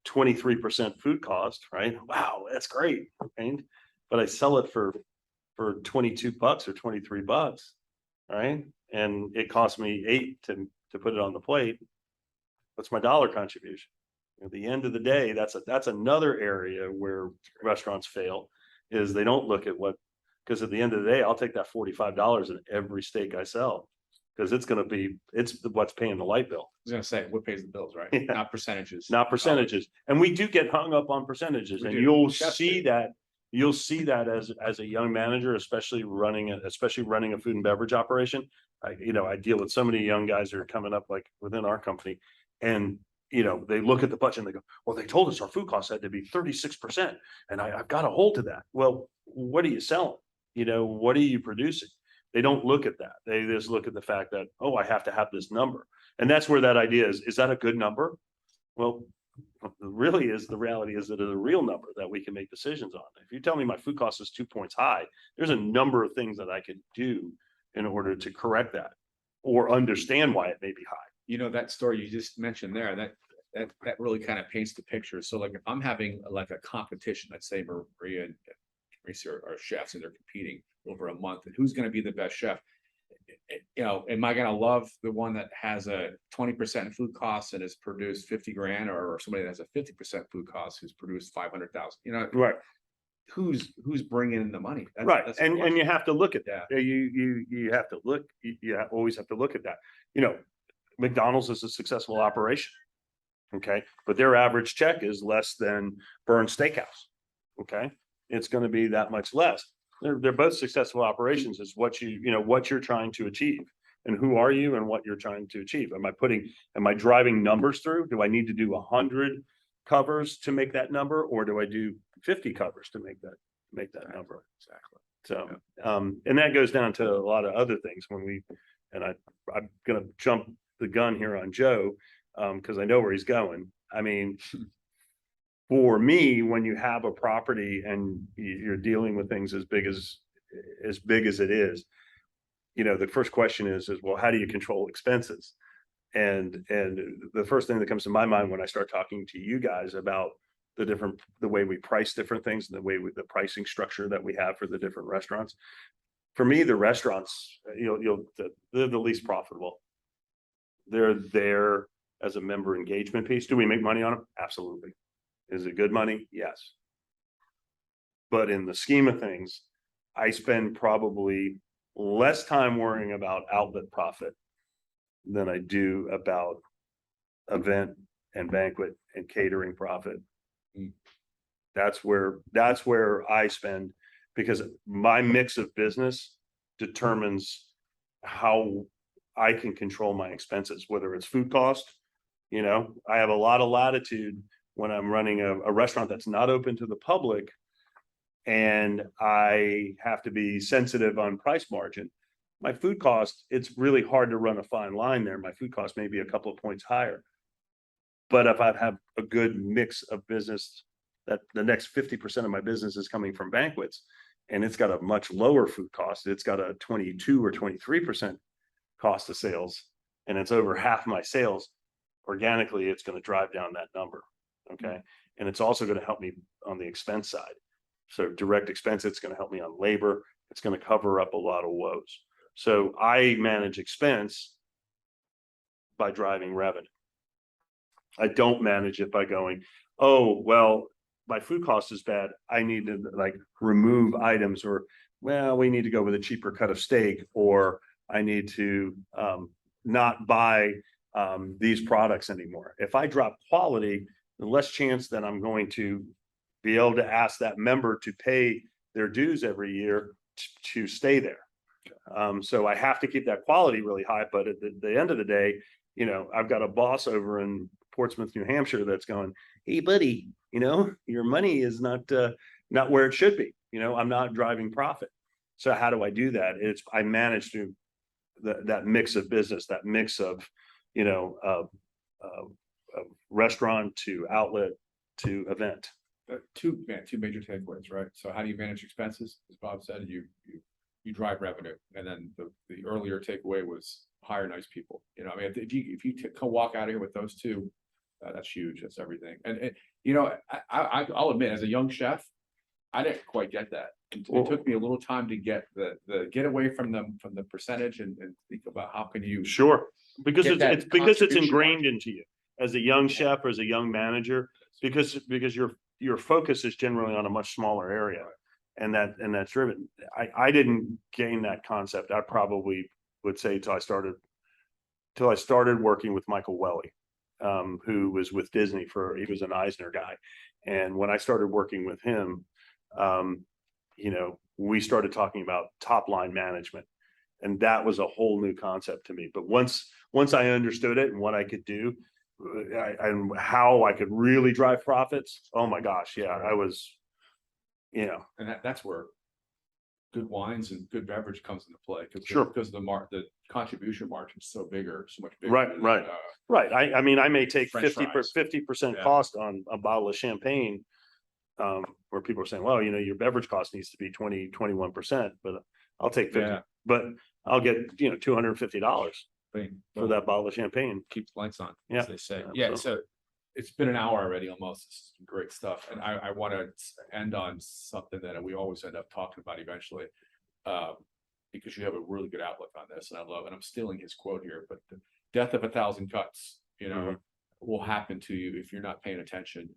23% food cost, right? Wow, that's great. Right? But I sell it for $22 or $23, right? And it cost me $8 to put it on the plate. What's my dollar contribution? At the end of the day, that's another area where restaurants fail, is they don't look at what, because at the end of the day, I'll take that $45 in every steak I sell. Because it's what's paying the light bill, I was gonna say, what pays the bills, right? Yeah. Not percentages. not percentages. And we do get hung up on percentages, We and do. you'll Chefs see do. that. You'll see that as a young manager, especially running a food and beverage operation. I deal with so many young guys that are coming up like within our company, and they look at the budget and they go, well, they told us our food costs had to be 36%, and I've got to hold to that. Well, what are you selling? What are you producing? They don't look at that. They just look at the fact that, oh, I have to have this number. And that's where that idea is that a good number? Well, really the reality is that it's a real number that we can make decisions on. If you tell me my food cost is 2 points high, there's a number of things that I could do in order to correct that or understand why it may be high. That story you just mentioned there, that really kind of paints the picture. So like if I'm having like a competition, let's say Maria and Teresa are chefs and they're competing over a month, and who's going to be the best chef? Am I going to love the one that has a 20% food cost and has produced 50 grand, or somebody that has a 50% food cost who's produced 500,000? Right. Who's bringing in the money? Right. That's the And question. you have to look at that. You have to look, you always have to look at that. McDonald's is a successful operation. Okay. But their average check is less than Burns Steakhouse. Okay. It's going to be that much less. They're both successful operations. Is what what you're trying to achieve, and who are you, and what you're trying to achieve. Am I driving numbers through? Do I need to do 100 covers to make that number, or do I do 50 covers to make that number? Exactly. So, and that goes down to a lot of other things I'm going to jump the gun here on Joe, because I know where he's going. I mean, for me, when you have a property and you're dealing with things as big as it is, the first question is, well, how do you control expenses? And the first thing that comes to my mind when I start talking to you guys about the way we price different things and the pricing structure that we have for the different restaurants. For me, the restaurants, they're the least profitable. They're there as a member engagement piece. Do we make money on them? Absolutely. Is it good money? Yes. But in the scheme of things, I spend probably less time worrying about outlet profit than I do about event and banquet and catering profit. That's where I spend, because my mix of business determines how I can control my expenses, whether it's food cost. You know, I have a lot of latitude when I'm running a restaurant that's not open to the public, and I have to be sensitive on price margin. My food cost, it's really hard to run a fine line there. My food cost may be a couple of points higher. But if I have a good mix of business, that the next 50% of my business is coming from banquets, and it's got a much lower food cost. It's got a 22 or 23% cost of sales, and it's over half my sales. Organically, it's going to drive down that number. Okay. And it's also going to help me on the expense side. So direct expense, it's going to help me on labor. It's going to cover up a lot of woes. So I manage expense by driving revenue. I don't manage it by going, oh, well, my food cost is bad. I need to like remove items, or, well, we need to go with a cheaper cut of steak, or I need to not buy these products anymore. If I drop quality, the less chance that I'm going to be able to ask that member to pay their dues every year to stay there. So I have to keep that quality really high. But at the end of the day, you know, I've got a boss over in Portsmouth, New Hampshire, that's going, hey, buddy, you know, your money is not where it should be. You know, I'm not driving profit. So how do I do that? I manage through that mix of business, that mix of, you know, restaurant to outlet to event. Two major takeaways, right? So how do you manage expenses? As Bob said, you drive revenue, and then the earlier takeaway was hire nice people. You know, I mean, if you can walk out of here with those two, that's huge. That's everything. And you know, I'll admit, as a young chef, I didn't quite get that. It took me a little time to get the get away from the percentage and think about how can you Sure, because get that it's because it's contribution ingrained margin. into you as a young chef or as a young manager, because your focus is generally on a much smaller area, and that's driven. I didn't gain that concept. I probably would say till I started working with Michael Welly, who was with Disney he was an Eisner guy. And when I started working with him, you know, we started talking about top line management, and that was a whole new concept to me. But once I understood it and what I could do, and how I could really drive profits, oh my gosh, yeah, I was, you know. And that's where good wines and good beverage comes into play, Sure. because the contribution margin is so much bigger. Right, than, right. Right. I mean, I may take French 50% Yeah. cost on a bottle of champagne, where people are saying, well, you know, your beverage cost needs to be 21%, but I'll take 50, Yeah. but I'll get, you know, $250 thing. for that bottle of champagne. Keep the lights on, Yeah. as they say. Yeah, Yeah, so it's been an hour already almost. This is great stuff. And I want to end on something that we always end up talking about eventually. Because you have a really good outlook on this, and I'm stealing his quote here, but the death of 1,000 cuts, you know, will happen to you if you're not paying attention.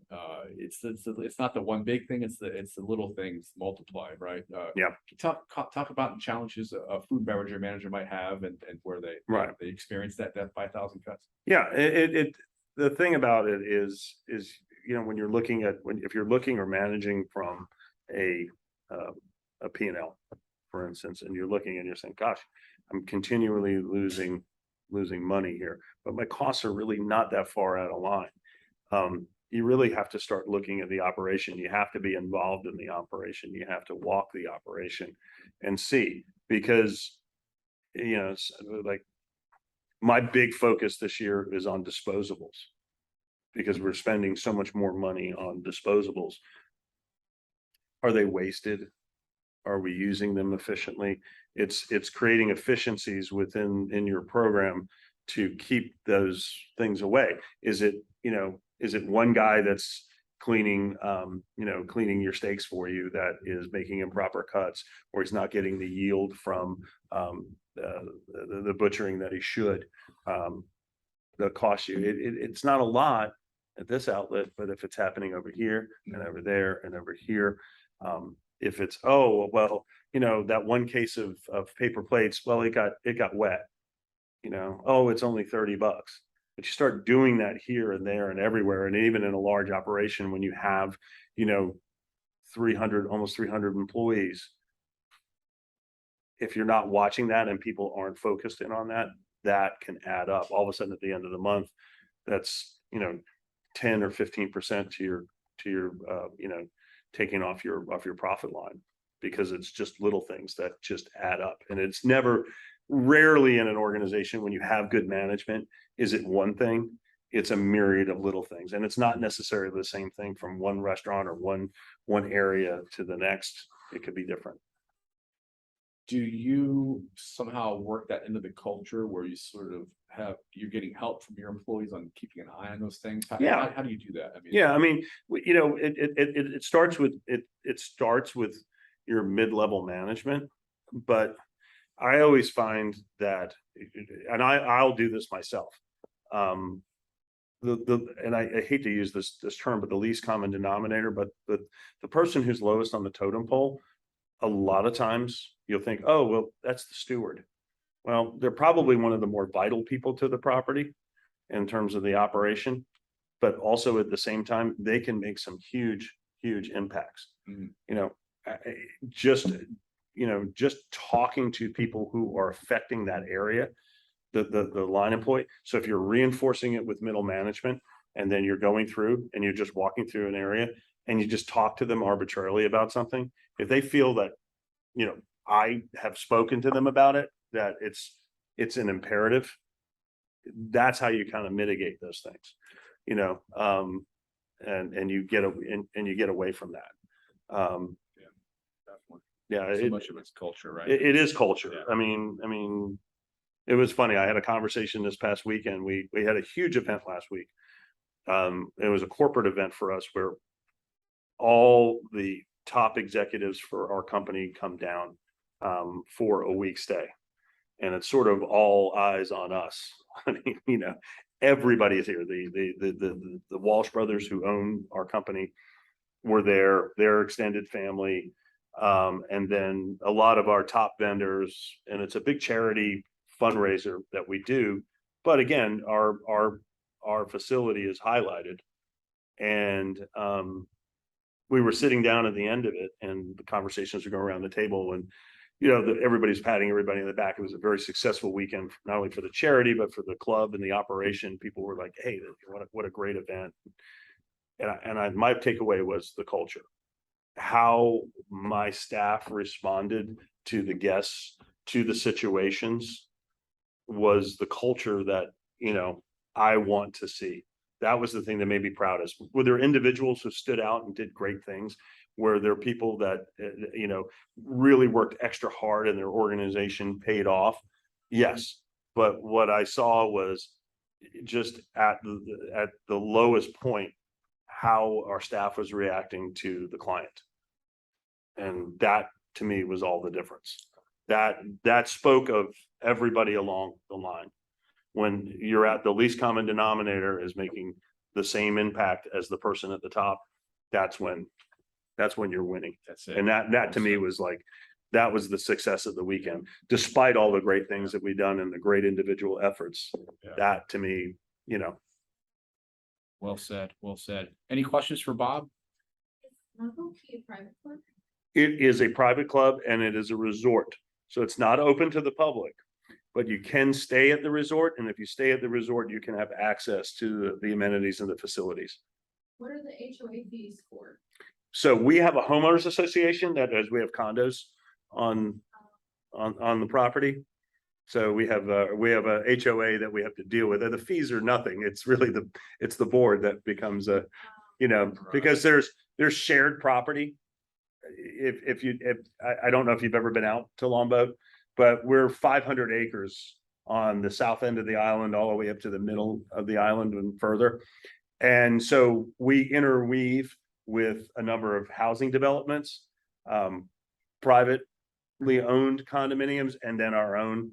It's not the one big thing, it's the little things multiplied, right? Yeah. Talk about the challenges a food and beverage manager might have, and where they experience that death by 1,000 cuts. Yeah, the thing about it is, you know, if you're looking or managing from a P&L, for instance, and you're looking and you're saying, gosh, I'm continually losing money here, but my costs are really not that far out of line. You really have to start looking at the operation. You have to be involved in the operation. You have to walk the operation and see, because, you know, like my big focus this year is on disposables, because we're spending so much more money on disposables. Are they wasted? Are we using them efficiently? It's creating efficiencies within your program to keep those things away. Is it one guy that's cleaning your steaks for you that is making improper cuts, or he's not getting the yield from the butchering that he should? That cost you. It's not a lot at this outlet, but if it's happening over here and over there and over here, if it's, oh, well, you know, that one case of paper plates, well, it got wet, you know, oh, it's only $30. But you start doing that here and there and everywhere. And even in a large operation, when you have, you know, 300, almost 300 employees. If you're not watching that and people aren't focused in on that, that can add up. All of a sudden at the end of the month, that's, 10 or 15% to your, taking off your profit line, because it's just little things that just add up. And it's rarely in an organization, when you have good management, is it one thing? It's a myriad of little things. And it's not necessarily the same thing from one restaurant or one area to the next. It could be different. Do you somehow work that into the culture where you sort of you're getting help from your employees on keeping an eye on those things? Yeah. How do you do that? I mean, Yeah, I mean, it starts with your mid-level management, but I always find that, and I'll do this myself. And I hate to use this term, but the least common denominator, but the person who's lowest on the totem pole, a lot of times you'll think, oh, well, that's the steward. Well, they're probably one of the more vital people to the property in terms of the operation, but also at the same time, they can make some huge impacts. Mhm. Just talking to people who are affecting that area, the line employee. So if you're reinforcing it with middle management, and then you're going through and you're just walking through an area and you just talk to them arbitrarily about something, if they feel that, I have spoken to them about it, that it's an imperative, that's how you kind of mitigate those things, and you get away from that. Definitely. Yeah, So much of it's culture, right? it is culture. Yeah. I mean, it was funny. I had a conversation this past weekend. We had a huge event last week. It was a corporate event for us where all the top executives for our company come down for a week stay. And it's sort of all eyes on us. I mean, everybody is here. The Walsh brothers who own our company were there, their extended family, and then a lot of our top vendors. And it's a big charity fundraiser that we do. But again, our facility is highlighted. And we were sitting down at the end of it, and the conversations were going around the table, and everybody's patting everybody in the back. It was a very successful weekend, not only for the charity, but for the club and the operation. People were like, hey, what a great event. And my takeaway was the culture, how my staff responded to the guests, to the situations, was the culture that, I want to see. That was the thing that made me proudest. Were there individuals who stood out and did great things? Were there people that, really worked extra hard and their organization paid off? Yes. But what I saw was just at the lowest point, how our staff was reacting to the client. And that to me was all the difference. That spoke of everybody along the line. When you're at the least common denominator is making the same impact as the person at the top, that's when you're winning. That's it. And that to me was like, that was the success of the weekend, despite all the great things that we've done and the great individual efforts. Yeah. That to me, Well said. Well said. Any questions for Bob? a private club? it is a private club and it is a resort. So it's not open to the public, but you can stay at the resort. And if you stay at the resort, you can have access to the amenities and the facilities. What are the HOA fees for? So we have a homeowners association that, as we have condos on the property. So we have a HOA that we have to deal with, and the fees are nothing. It's really it's the board that becomes because there's shared property. I don't know if you've ever been out to Longboat, but we're 500 acres on the south end of the island, all the way up to the middle of the island and further. And so we interweave with a number of housing developments, privately owned condominiums, and then our own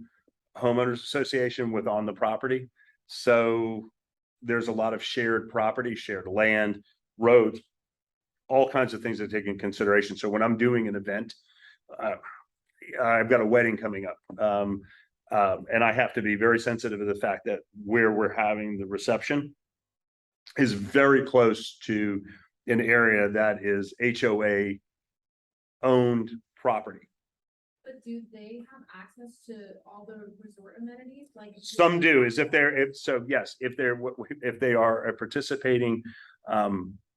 homeowners association with on the property. So there's a lot of shared property, shared land, roads, all kinds of things that take in consideration. So when I'm doing an event, I've got a wedding coming up, and I have to be very sensitive to the fact that where we're having the reception is very close to an area that is HOA owned property. But do they have access to all the resort amenities? Like Some do, is if they're, if, so yes, if they are a participating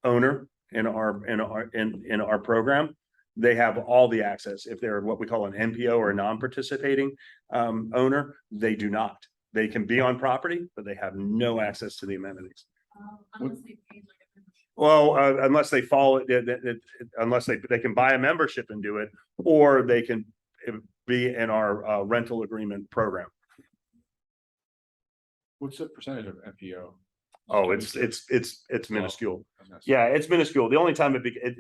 owner in our program, they have all the access. If they're what we call an NPO or a non-participating owner, they do not. They can be on property, but they have no access to the amenities. unless they paid like a membership. Well, unless they follow it, unless they can buy a membership and do it, or they can be in our rental agreement program. What's the percentage of MPO? Oh, it's minuscule. Yeah, it's minuscule. The only time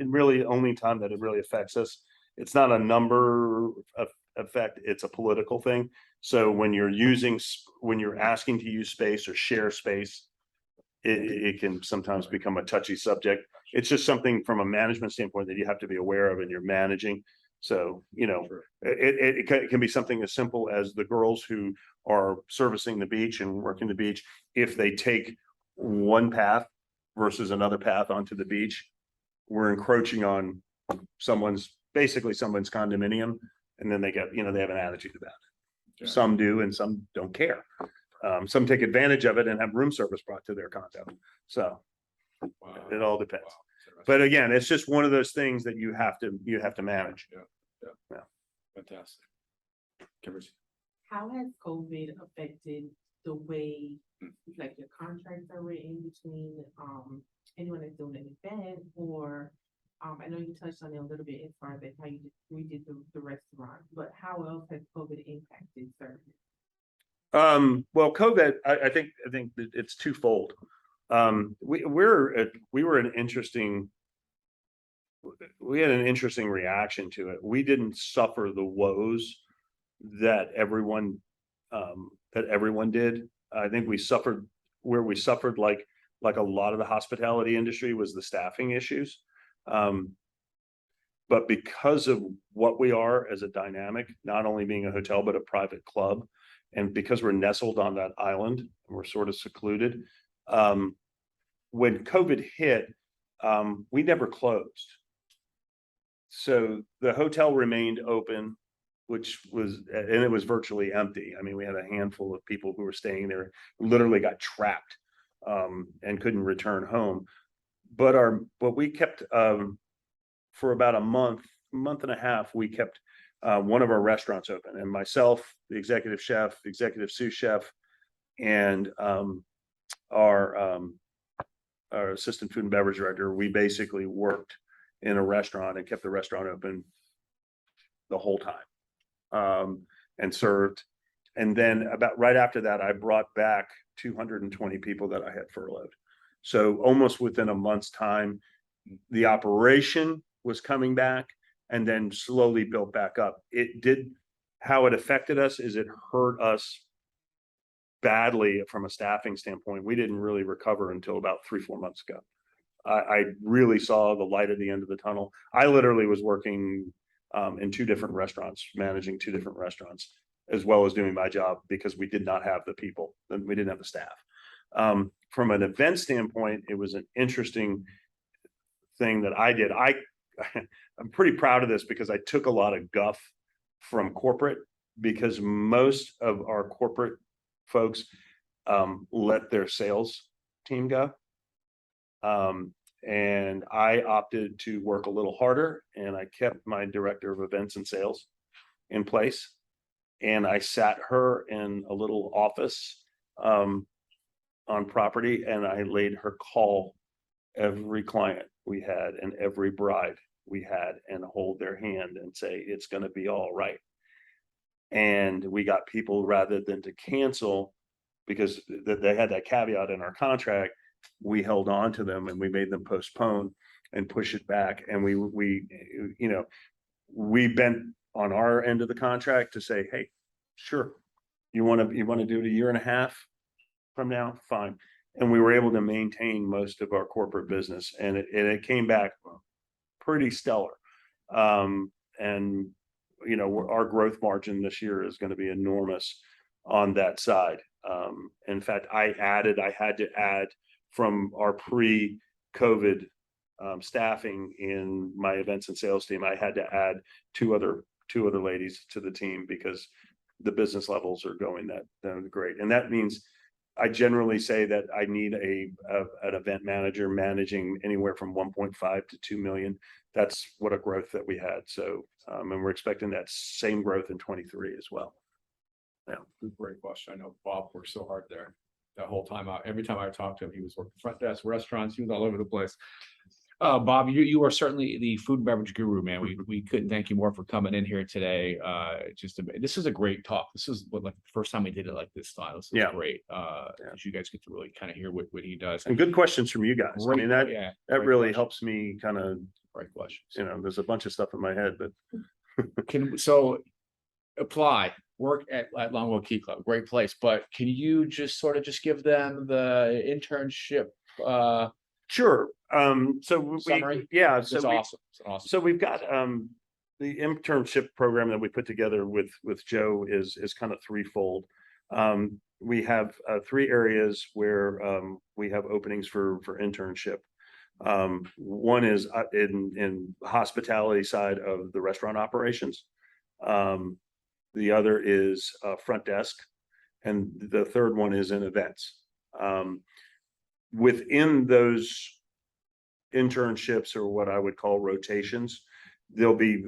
only time that it really affects us, it's not a number effect, it's a political thing. So when you're asking to use space or share space, it can sometimes become a touchy subject. It's just something from a management standpoint that you have to be aware of and you're managing. So, it can be something as simple as the girls who are servicing the beach and working the beach. If they take one path versus another path onto the beach, we're encroaching on someone's condominium, and then they have an attitude about it. Yeah. Some do, and some don't care. Some take advantage of it and have room service brought to their condo. So Wow. it all depends. Wow. But again, it's just one of those things that you have to manage. Fantastic. Kimberly? How has COVID affected the way, like, your contracts are written between, anyone that's doing an event, or, I know you touched on it a little bit as far as like how we did the restaurant, but how else has COVID impacted service? Well, COVID, I think that it's twofold. We had an interesting reaction to it. We didn't suffer the woes that everyone did. I think we suffered like a lot of the hospitality industry was the staffing issues. But because of what we are as a dynamic, not only being a hotel, but a private club, and because we're nestled on that island, and we're sort of secluded, when COVID hit, we never closed. So the hotel remained open, and it was virtually empty. I mean, we had a handful of people who were staying there, literally got trapped, and couldn't return home. But we kept, for about a month and a half, we kept one of our restaurants open, and myself, the executive chef, the executive sous chef, and our assistant food and beverage director, we basically worked in a restaurant and kept the restaurant open the whole time, and served. And then about right after that, I brought back 220 people that I had furloughed. So almost within a month's time, the operation was coming back and then slowly built back up. How it affected us is it hurt us badly from a staffing standpoint. We didn't really recover until about 3-4 months ago. I really saw the light at the end of the tunnel. I literally was working in 2 different restaurants, managing 2 different restaurants, as well as doing my job, because we did not have the people, and we didn't have the staff. From an event standpoint, it was an interesting thing that I did. I'm pretty proud of this because I took a lot of guff from corporate, because most of our corporate folks let their sales team go. And I opted to work a little harder, and I kept my director of events and sales in place. And I sat her in a little office on property, and I laid her call every client we had and every bride we had and hold their hand and say, it's going to be all right. And we got people, rather than to cancel, because they had that caveat in our contract, we held on to them and we made them postpone and push it back. And we bent on our end of the contract to say, hey, sure, you want to do it a year and a half from now, fine. And we were able to maintain most of our corporate business, and it came back pretty stellar. And our growth margin this year is going to be enormous on that side. In fact, I had to add from our pre-COVID staffing in my events and sales team, I had to add two other ladies to the team because the business levels are going that great. And that means I generally say that I need an event manager managing anywhere from 1.5 to 2 million. That's what a growth that we had. So, and we're expecting that same growth in 23 as well. Yeah. Great question. I know Bob worked so hard there that whole time out. Every time I talked to him, he was working front desk, restaurants, he was all over the place. Bob, you are certainly the food and beverage guru, man. We couldn't thank you more for coming in here today. This is a great talk. This is like the first time we did it like this style. This is great. As you guys get to really kind of hear what he does. And good questions from you guys. I mean, that really helps me kind of, great questions. You know, there's a bunch of stuff in my head, but so apply, work at Longwood Key Club, great place. But can you just sort of just give them the internship sure. So summary? So it's awesome. It's awesome. So we've got the internship program that we put together with Joe is kind of threefold. We have 3 areas where we have openings for internship. One is in hospitality side of the restaurant operations. The other is front desk, and the third one is in events. Within those internships, or what I would call rotations, there'll be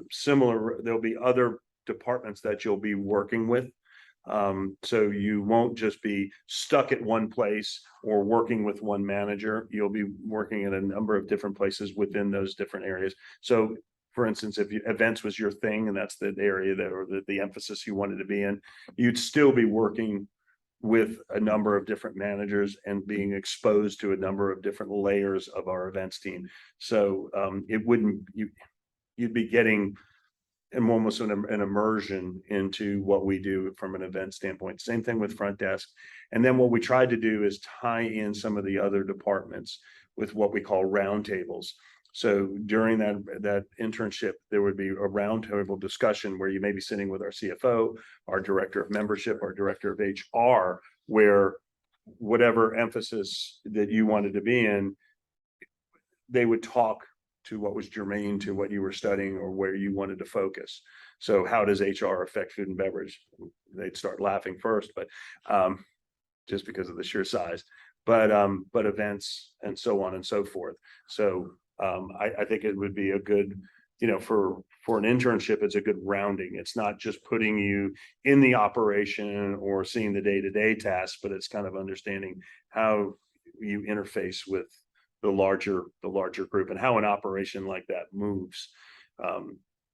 other departments that you'll be working with. So you won't just be stuck at one place or working with one manager. You'll be working in a number of different places within those different areas. So for instance, if events was your thing and that's the area or the emphasis you wanted to be in, you'd still be working with a number of different managers and being exposed to a number of different layers of our events team. So you'd be getting almost an immersion into what we do from an event standpoint. Same thing with front desk. And then what we tried to do is tie in some of the other departments with what we call roundtables. So during that internship, there would be a roundtable discussion where you may be sitting with our CFO, our director of membership, our director of HR, where whatever emphasis that you wanted to be in, they would talk to what was germane to what you were studying or where you wanted to focus. So how does HR affect food and beverage? They'd start laughing first, but just because of the sheer size, but events and so on and so forth. So I think it would be a good, for an internship, it's a good rounding. It's not just putting you in the operation or seeing the day-to-day tasks, but it's kind of understanding how you interface with the larger group and how an operation like that moves.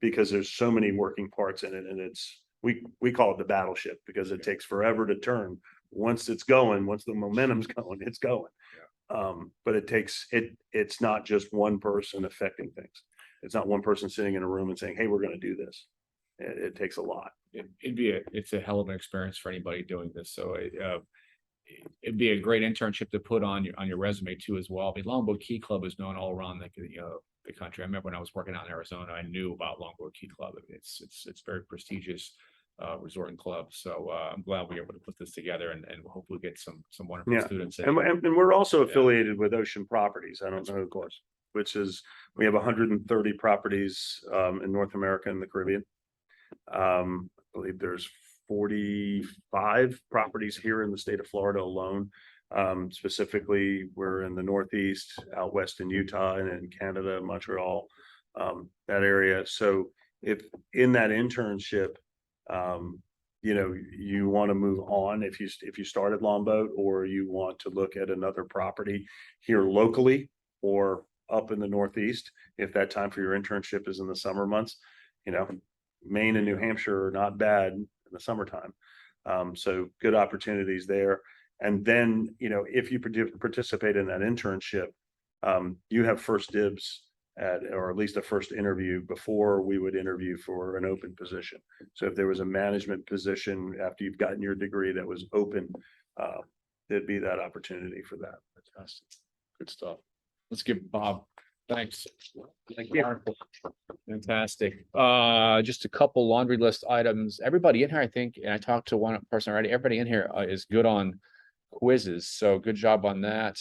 Because there's so many working parts in it, and we call it the battleship because it takes forever to turn. Once the momentum's going, it's going. But it's not just one person affecting things. It's not one person sitting in a room and saying, hey, we're going to do this. It takes a lot. It's a hell of an experience for anybody doing this. So it'd be a great internship to put on your resume too as well. I mean, Longboat Key Club is known all around the country. I remember when I was working out in Arizona, I knew about Longboat Key Club. It's very prestigious resort and club. So I'm glad we were able to put this together and hopefully get some wonderful students. And we're also affiliated with Ocean Properties. I don't know, of course, which is, we have 130 properties in North America and the Caribbean. I believe there's 45 properties here in the state of Florida alone. Specifically, we're in the Northeast, out west in Utah, and in Canada, Montreal, that area. So if in that internship, you want to move on, if you started Longboat, or you want to look at another property here locally or up in the Northeast, if that time for your internship is in the summer months, Maine and New Hampshire are not bad in the summertime. So good opportunities there. And then, if you participate in that internship, you have first dibs or at least a first interview before we would interview for an open position. So if there was a management position after you've gotten your degree that was open, there'd be that opportunity for that. Fantastic. Good stuff. Let's give Bob. Thanks. Thank you. Fantastic. Just a couple laundry list items. Everybody in here, I think, and I talked to one person already, everybody in here is good on quizzes. So good job on that.